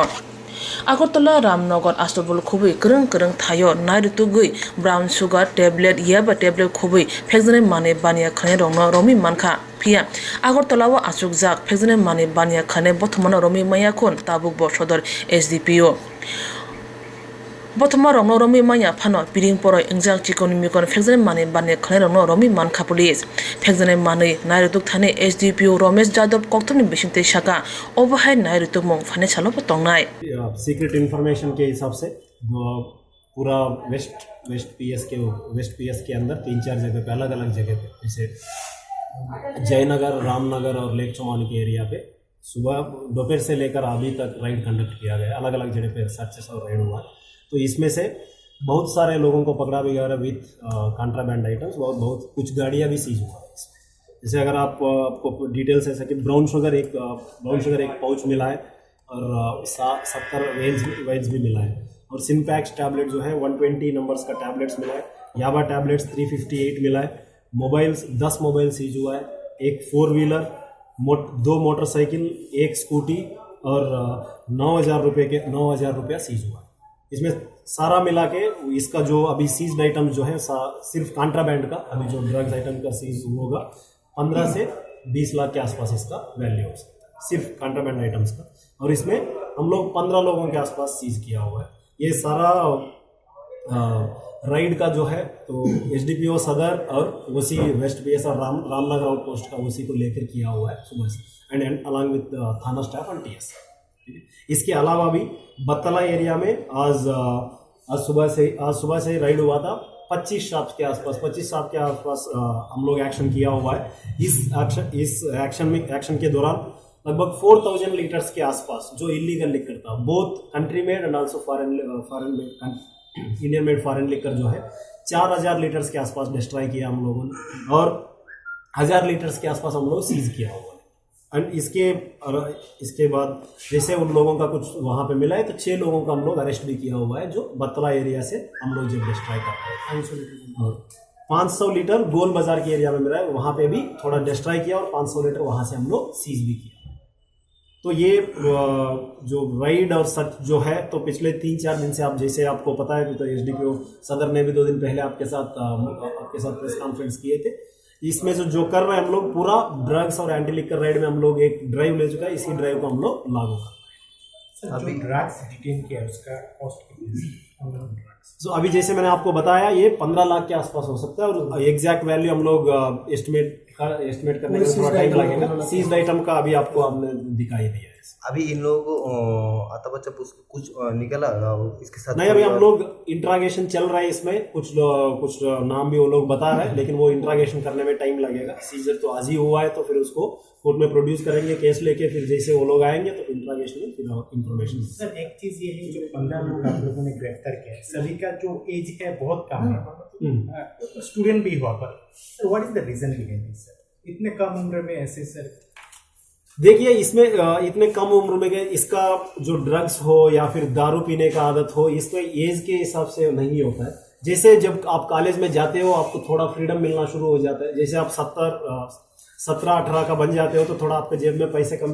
आगरतला रामनगर आस्तबल खुबै गोरों थायो नायरुतुगै ब्राउन सुगार टेबलेट याबा टेबलेट खुबै फेकजने मानै बानिया खने रंनो रमि मानखा फिया आगरतलाव आसुकजाक फेकजने मानै बानिया खने बर्थमान रमि मायाखुन ताबुक बसदर SDPO बर्थमान रंनो रमि माया फानो पिरिं परय इंजाक चिकन मिकन फेकजने मानै बानिया खने रंनो रमि मानखा पुलिस फेकजने मानै नायरुतुक थाने SDPO रमेश जादव कोक्तमनि बिसिंते शाखा ओबहाय नायरुतुक मंग फाने सालो पतंगनाय सीक्रेट इंफॉर्मेशन के हिसाब से पूरा वेस्ट PS के अंदर 3-4 जगह पे अलग अलग जगह पे जैसे जयनगर रामनगर और लेक चौहान के एरिया पे सुबह दोपहर से लेकर अभी तक राइड कंडक्ट किया गया अलग अलग जगह पे सर्चेस और राइड हुआ तो इसमें से बहुत सारे लोगों को पकड़ा भी गया विथ कॉन्ट्राबैंड आइटम्स बहुत कुछ गाड़ियाँ भी सीज हुआ है इसमें जैसे अगर आपको डिटेल्स ऐसा कि ब्राउन शुगर एक पाउच मिला है और 70 वेन्स भी मिला है और सिंपैक्स टैबलेट जो है 120 नंबर्स का टैबलेट्स मिला है याबा टैबलेट्स 358 मिला है मोबाइल्स 10 मोबाइल सीज हुआ है एक 4-व्हीलर 2 मोटरसाइकिल 1 स्कूटी और 9,000 रुपया सीज हुआ है इसमें सारा मिला के इसका जो अभी सीज्ड आइटम जो है सिर्फ कॉन्ट्राबैंड का अभी जो ड्रग्स आइटम का सीज होगा 15 से 20 लाख के आसपास इसका वैल्यू हो सकता है सिर्फ कॉन्ट्राबैंड आइटम्स का और इसमें हम लोग 15 लोगों के आसपास सीज किया हुआ है ये सारा राइड का जो है तो SDPO सदर और ओसी वेस्ट PS और रामनगर आउटपोस्ट का ओसी को लेकर किया हुआ है सुबह से एंड अलॉन्ग विद थाना स्टाफ एंड TS। इसके अलावा भी बत्तला एरिया में आज सुबह से राइड हुआ था 25 शॉप्स के आसपास हम लोग एक्शन किया हुआ है इस एक्शन के दौरान लगभग 4,000 लीटर्स के आसपास जो इलीगल लिकर था both country made and also foreign Indian made foreign liquor जो है 4,000 लीटर्स के आसपास डिस्ट्रॉय किया हम लोगों ने और 1,000 लीटर्स के आसपास हम लोग सीज किया हुआ है एंड इसके बाद जैसे उन लोगों का कुछ वहाँ पे मिला है तो 6 लोगों का हम लोग अरेस्ट भी किया हुआ है जो बत्तला एरिया से हम लोग जब डिस्ट्रॉय कर रहे हैं और 500 लीटर गोल बाजार के एरिया में मिला है वहाँ पे भी थोड़ा डिस्ट्रॉय किया और 500 लीटर वहाँ से हम लोग सीज भी किया तो ये जो राइड और सच जो है तो पिछले 3-4 दिन से आप जैसे आपको पता है तो SDPO सदर ने भी 2 दिन पहले आपके साथ प्रेस कॉन्फ्रेंस किए थे इसमें जो कर रहे हैं हम लोग पूरा ड्रग्स और एंटी लिकर राइड में हम लोग एक ड्राइव ले चुका है इसी ड्राइव को हम लोग लागू कर रहे हैं अभी ड्रग्स डिटेन किया उसका कॉस्ट कितना अभी जैसे मैंने आपको बताया ये 15 लाख के आसपास हो सकता है और एग्जैक्ट वैल्यू हम लोग एस्टिमेट करने में थोड़ा टाइम लगेगा सीज्ड आइटम का अभी आपको हमने दिखाई दिया है अभी इन लोगों को आता बच्चा कुछ निकला इसके साथ? नहीं, अभी हम लोग इंट्रागेशन चल रहा है इसमें, कुछ नाम भी वो लोग बता रहे हैं, लेकिन वो इंट्रागेशन करने में टाइम लगेगा। सीजर तो आज ही हुआ है, तो फिर उसको कोर्ट में प्रोड्यूस करेंगे केस लेके, फिर जैसे वो लोग आएंगे तो इंट्रागेशन में फिर इंफॉर्मेशन। सर एक चीज ये है, जो 15 लोग आप लोगों ने गिरफ्तार किया है, सभी का जो एज है बहुत कम है, स्टूडेंट भी हुआ, पर sir what is the reason behind this sir, इतने कम उम्र में ऐसे? सर देखिए, इसमें इतने कम उम्र में इसका जो ड्रग्स हो या फिर दारू पीने का आदत हो, इसमें एज के हिसाब से नहीं होता है। जैसे जब आप कॉलेज में जाते हो आपको थोड़ा फ्रीडम मिलना शुरू हो जाता है। जैसे आप 17-18 का बन जाते हो तो थोड़ा आपके जेब में पैसे कम,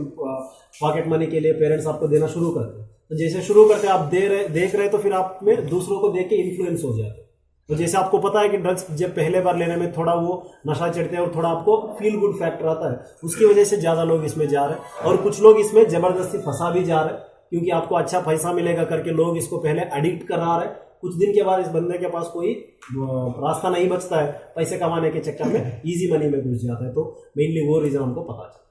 पॉकेट मनी के लिए पेरेंट्स आपको देना शुरू करते हैं। तो जैसे शुरू करते आप देख रहे तो फिर आप में दूसरों को देख के इन्फ्लुएंस हो जाते हैं। तो जैसे आपको पता है कि ड्रग्स जब पहले बार लेने में थोड़ा वो नशा चढ़ते हैं और थोड़ा आपको फील गुड फैक्टर आता है, उसकी वजह से ज़्यादा लोग इसमें जा रहे हैं। और कुछ लोग इसमें ज़बरदस्ती फंसा भी जा रहे हैं, क्योंकि आपको अच्छा पैसा मिलेगा करके लोग इसको पहले एडिक्ट करा रहे हैं। कुछ दिन के बाद इस बंदे के पास कोई रास्ता नहीं बचता है, पैसे कमाने के चक्कर में ईजी मनी में घुस जाता है। तो मेनली वो रीज़न हमको पता चला।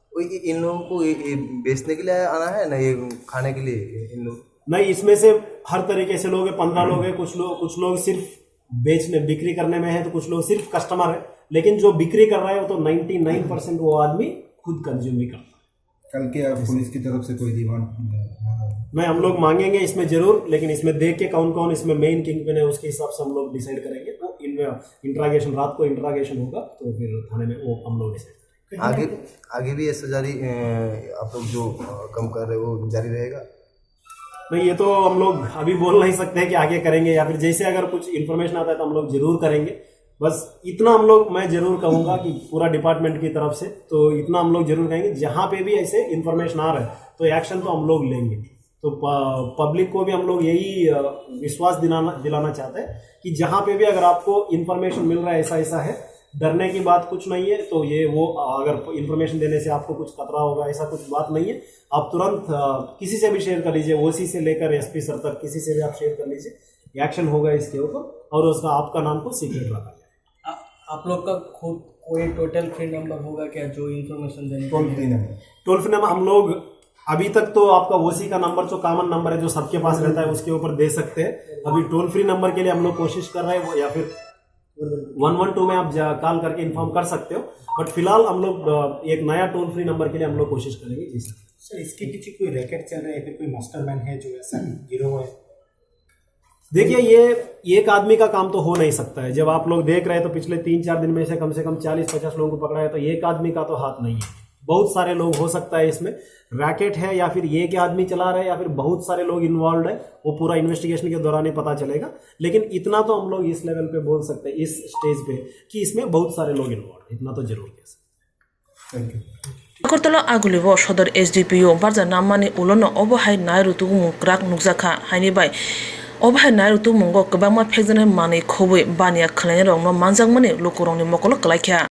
इन लोगों को ये बेचने के लिए आना है ना, ये खाने के लिए? इन लोग नहीं, इसमें से हर तरीके से लोग हैं। 15 लोग हैं। कुछ लोग सिर्फ बिक्री करने में है, तो कुछ लोग सिर्फ कस्टमर है। लेकिन जो बिक्री कर रहा है वो तो 99% वो आदमी खुद कंज्यूम भी करता है। कल के पुलिस की तरफ से कोई डिमांड नहीं, हम लोग मांगेंगे इसमें जरूर, लेकिन इसमें देख के कौन कौन इसमें मेन किंग पिन है उसके हिसाब से हम लोग डिसाइड करेंगे। तो इनमें इंट्रागेशन, रात को इंट्रागेशन होगा तो फिर थाने में वो हम लोग डिसाइड करेंगे। आगे भी ऐसा जारी आप लोग जो कम कर रहे हो वो जारी रहेगा? नहीं, ये तो हम लोग अभी बोल नहीं सकते हैं कि आगे करेंगे या फिर जैसे अगर कुछ इन्फॉर्मेशन आता है तो हम लोग जरूर करेंगे। बस इतना हम लोग, मैं जरूर कहूँगा कि पूरा डिपार्टमेंट की तरफ से तो इतना हम लोग जरूर कहेंगे, जहाँ पे भी ऐसे इन्फॉर्मेशन आ रहा है तो एक्शन तो हम लोग लेंगे। तो पब्लिक को भी हम लोग यही विश्वास दिलाना चाहते हैं कि जहाँ पे भी अगर आपको इन्फॉर्मेशन मिल रहा है ऐसा है, डरने की बात कुछ नहीं है। तो ये वो अगर इन्फॉर्मेशन देने से आपको कुछ खतरा होगा, ऐसा कुछ बात नहीं है। आप तुरंत किसी से भी शेयर कर लीजिए, ओसी से लेकर एसपी सर तक किसी से भी आप शेयर कर लीजिए। एक्शन होगा इसके ऊपर और उसका आपका नाम को सीक्रेट रखा जाए। आप लोग का खुद कोई टोटल फ्री नंबर होगा क्या जो इन्फॉर्मेशन देने? टोल फ्री नंबर हम लोग अभी तक तो आपका ओसी का नंबर जो कॉमन नंबर है जो सबके पास रहता है उसके ऊपर दे सकते हैं। अभी टोल फ्री नंबर के लिए हम लोग कोशिश कर रहे हैं, या फिर 112 में आप कॉल करके इन्फॉर्म कर सकते हो। बट फिलहाल हम लोग एक नया टोल फ्री नंबर के लिए हम लोग कोशिश करेंगे। जी सर, इसके पीछे कोई रैकेट चल रहा है, फिर कोई मास्टरमाइंड है जो ऐसा गिरोह है? देखिए, ये एक आदमी का काम तो हो नहीं सकता है। जब आप लोग देख रहे हैं तो पिछले 3-4 दिन में से कम 40-50 लोगों को पकड़ा है, तो एक आदमी का तो हाथ नहीं है। बहुत सारे लोग हो सकता है इसमें रैकेट है, या फिर ये क्या आदमी चला रहा है, या फिर बहुत सारे लोग इन्वॉल्व है। वो पूरा इन्वेस्टिगेशन के दौरान ही पता चलेगा। लेकिन इतना तो हम लोग इस लेवल पे बोल सकते हैं, इस स्टेज पे, कि इसमें बहुत सारे लोग इन्वॉल्व है। इतना तो जरूर कह सकते हैं। Thank you. Agartala Agulibo Shodor SDPO Barza Namani Ulono Obohai Nairutu Mukrak Nukzaka Haini Bai Obohai Nairutu Mungo Kabama Pexan Mani Kobe Bania Clanero no Manzangmani Lokoroni Mokolo Kalaka.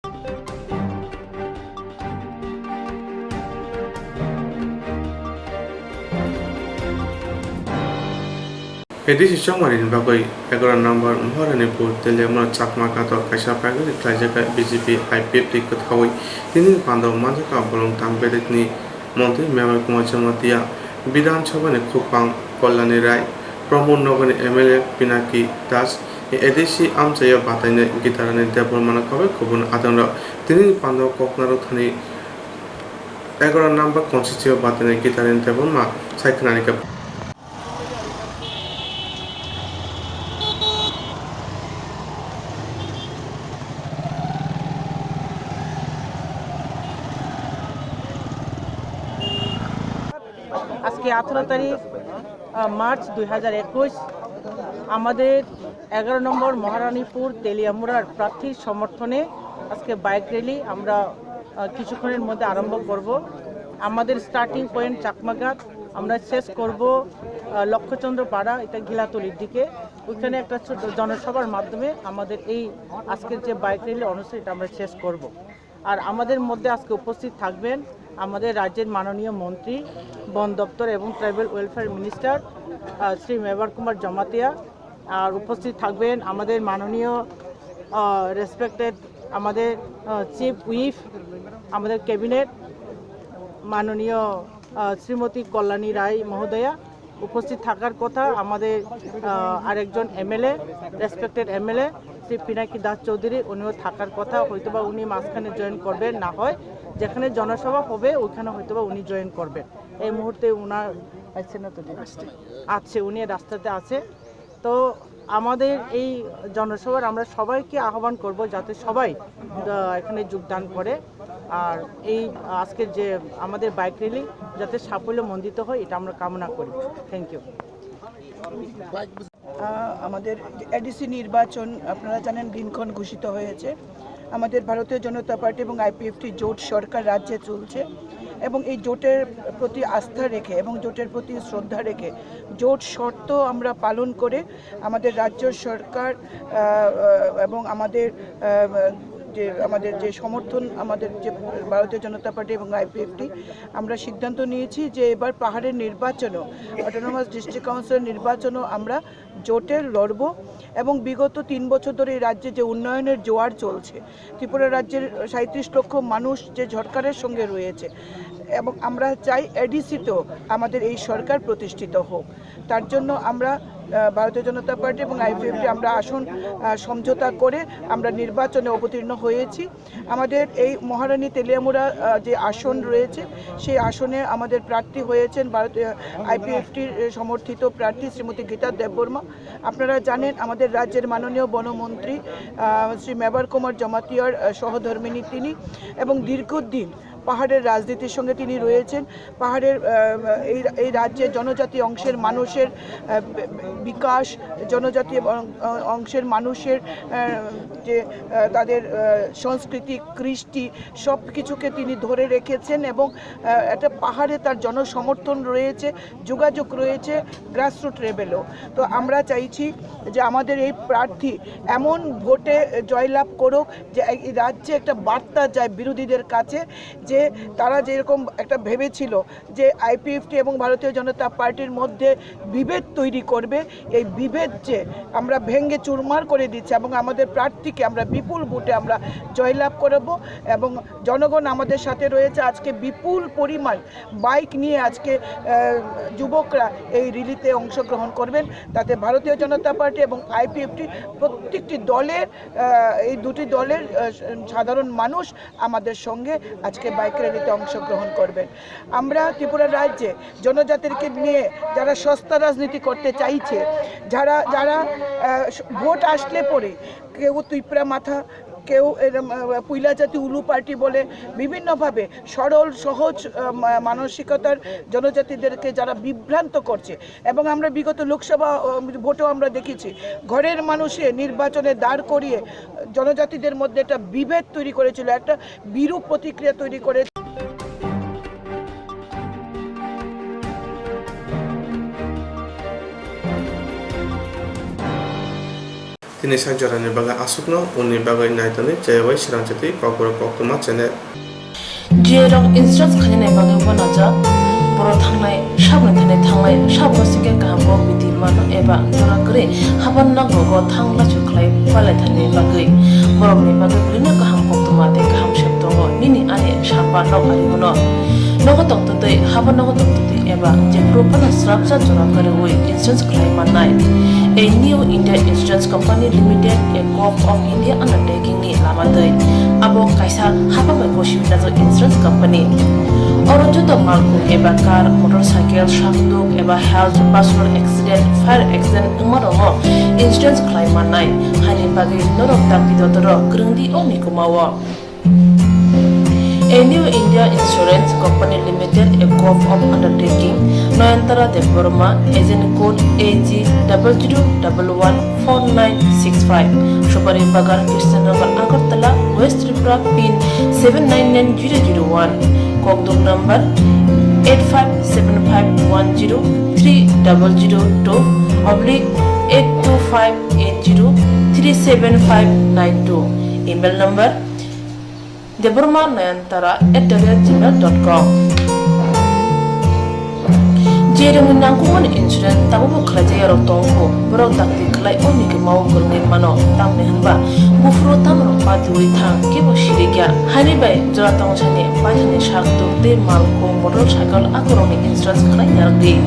Edisi Chongmarin Babai, Agora number Moranipur, Telemon Chakmakato, Kashapaga, Klajaka, BGP, IPP, Kuthawi, Tinin Pando, Manjaka, Bolong Tambedni, Monte, Mamakumachamatia, Bidan Chavani Kupang, Kolani Rai, Promo Novani MLA, Pinaki, Das, Edisi Amsaya Batane, Gitarani, Debor Manakawa, Kubun Adana, Tinin Pando, Koknaruthani, Agora number consists of Batane, Gitarin Deboma, Psychonanica. আজকে 18 তারিখ March 2021 আমাদের 11 নম্বর মহারানীপুর তেলিয়ামুড়ার প্রার্থীর সমর্থনে আজকে bike rally আমরা কিছুক্ষণের মধ্যে আরম্ভ করব। আমাদের স্টার্টিং পয়েন্ট চাকমাঘাট, আমরা শেষ করব লক্ষ্যচন্দ্র পাড়া, এটা ঘিলাতলির দিকে। ওইখানে একটা ছোট জনসভার মাধ্যমে আমাদের এই আজকের যে বাইক র্যালি অনুষ্ঠান এটা আমরা শেষ করব। আর আমাদের মধ্যে আজকে উপস্থিত থাকবেন আমাদের রাজ্যের মাননীয় মন্ত্রী, বন দপ্তর এবং tribal welfare minister Shri Mebar Kumar Jamatia. আর উপস্থিত থাকবেন আমাদের মাননীয় রেসপেক্টেড আমাদের চিফ হুইপ, আমাদের ক্যাবিনেট মাননীয় শ্রীমতী কল্যাণী রায় মহোদয়া উপস্থিত থাকার কথা, আমাদের আরেকজন MLA, respected MLA Shri Pinaki Das Chowdhury, উনিও থাকার কথা, হয়তোবা উনি মাঝখানে জয়েন করবেন, না হয় যেখানে জনসভা হবে ওইখানে হয়তোবা উনি জয়েন করবেন। এই মুহূর্তে উনার আছে না, তো আছে, উনি রাস্তাতে আছে। তো আমাদের এই জনসভার আমরা সবাইকে আহ্বান করব যাতে সবাই এখানে যোগদান করে, আর এই আজকের যে আমাদের বাইক র্যালি যাতে সাফল্যমণ্ডিত হয় এটা আমরা কামনা করি। Thank you. আমাদের এডিসি নির্বাচন আপনারা জানেন দিনক্ষণ ঘোষিত হয়েছে। আমাদের ভারতীয় জনতা পার্টি এবং আইপিএফটি জোট সরকার রাজ্যে চলছে এবং এই জোটের প্রতি আস্থা রেখে এবং জোটের প্রতি শ্রদ্ধা রেখে জোট শর্ত আমরা পালন করে আমাদের রাজ্য সরকার এবং আমাদের যে সমর্থন, আমাদের যে ভারতীয় জনতা পার্টি এবং আইপিএফটি, আমরা সিদ্ধান্ত নিয়েছি যে এবার পাহাড়ের নির্বাচনও, অটোনমাস ডিস্ট্রিক্ট কাউন্সিলের নির্বাচনও আমরা জোটের লড়ব। এবং বিগত 3 বছর ধরে এই রাজ্যে যে উন্নয়নের জোয়ার চলছে, ত্রিপুরা রাজ্যের 37 লক্ষ মানুষ যে সরকারের সঙ্গে রয়েছে, এবং আমরা চাই এডিসিতেও আমাদের এই সরকার প্রতিষ্ঠিত হোক। তার জন্য আমরা ভারতীয় জনতা পার্টি এবং আইপিএফটি আমরা আসন সমঝোতা করে আমরা নির্বাচনে অবতীর্ণ হয়েছি। আমাদের এই মহারানী তেলিয়ামুড়া যে আসন রয়েছে সেই আসনে আমাদের প্রার্থী হয়েছেন ভারতীয় আইপিএফটির সমর্থিত প্রার্থী শ্রীমতী গীতা দেববর্মা। আপনারা জানেন আমাদের রাজ্যের মাননীয় বনমন্ত্রী শ্রী মেবার কুমার জমাতিয়ার সহধর্মিনী তিনি, এবং দীর্ঘদিন পাহাড়ের রাজনীতির সঙ্গে তিনি রয়েছেন। পাহাড়ের এই রাজ্যের জনজাতি অংশের মানুষের বিকাশ, জনজাতি অংশের মানুষের যে তাদের সংস্কৃতি, কৃষ্টি সব কিছুকে তিনি ধরে রেখেছেন, এবং একটা পাহাড়ে তার জনসমর্থন রয়েছে, যোগাযোগ রয়েছে গ্রাসরুট লেভেলেও। তো আমরা চাইছি যে আমাদের এই প্রার্থী এমন ভোটে জয়লাভ করুক যে এই রাজ্যে একটা বার্তা যায় বিরোধীদের কাছে, যে তারা যেরকম একটা ভেবেছিল যে আইপিএফটি এবং ভারতীয় জনতা পার্টির মধ্যে বিভেদ তৈরি করবে, এই বিভেদ যে আমরা ভেঙে চুরমার করে দিচ্ছি, এবং আমাদের প্রার্থীকে আমরা বিপুল ভোটে আমরা জয়লাভ করব। এবং জনগণ আমাদের সাথে রয়েছে। আজকে বিপুল পরিমাণ বাইক নিয়ে আজকে যুবকরা এই র্যালিতে অংশগ্রহণ করবেন। তাতে ভারতীয় জনতা পার্টি এবং আইপিএফটি প্রত্যেকটি দলের, এই দুটি দলের সাধারণ মানুষ আমাদের সঙ্গে আজকে বাইক র্যালিতে অংশগ্রহণ করবেন। আমরা ত্রিপুরা রাজ্যে জনজাতিকে নিয়ে যারা সস্তা রাজনীতি করতে চাইছে, যারা ভোট আসলে পরে কেউ তুইপড়া মাথা, কেউ পুইলা জাতি উলু পার্টি বলে বিভিন্নভাবে সরল সহজ মানসিকতার জনজাতিদেরকে যারা বিভ্রান্ত করছে, এবং আমরা বিগত লোকসভা ভোটেও আমরা দেখেছি ঘরের মানুষে নির্বাচনে দাঁড় করিয়ে জনজাতিদের মধ্যে একটা বিভেদ তৈরি করেছিল, একটা বিরূপ প্রতিক্রিয়া তৈরি করে। Tini sanjorani bagai asukno uni bagai naitani jayawai Swrangchati Kokborok Koktwma channel. Jierok instructs khane bagai wanaja boro thangnai sabne thangnai sabno sike kaham biti mano eba jora kre haban na gogo thangla chuklai pale thane bagai borok ni bagai brina kaham Koktwma te kaham sheptongo nini ane sapa nok ari hono nogo toktote haban nogo toktote eba je propana srapsa jora kare oi insurance claim manai. A new India Insurance Company Limited, a co-op of India undertaking ni lamadai. Abo kaisa haba mai koshim nazo insurance company. Oro joto malku eba car, motorcycle, shakduk eba health, personal accident, fire accident umarongo insurance claim manai. Hani bagi norok taki dotoro grungdi oni kumawa. A new India Insurance Company Limited, a co-op of undertaking, Noyantara Deborma, agent code AG00114965, Shubari Bagar, Krishnagar, Agartala, West Tripura, pin 799001, Kokborok number 8575103000/82580375592, email number debormanayantara@gmail.com. Jerung nangkuman insurans tabu kerja yarok tongko berok dakti kelai oni ke mau kerngin mano tam nehanba bufro tam rok patuwi thang kebo shirikya hani bai jora tong chani pathani shak de mal ko motor cycle akoroni insurance kelai yarak di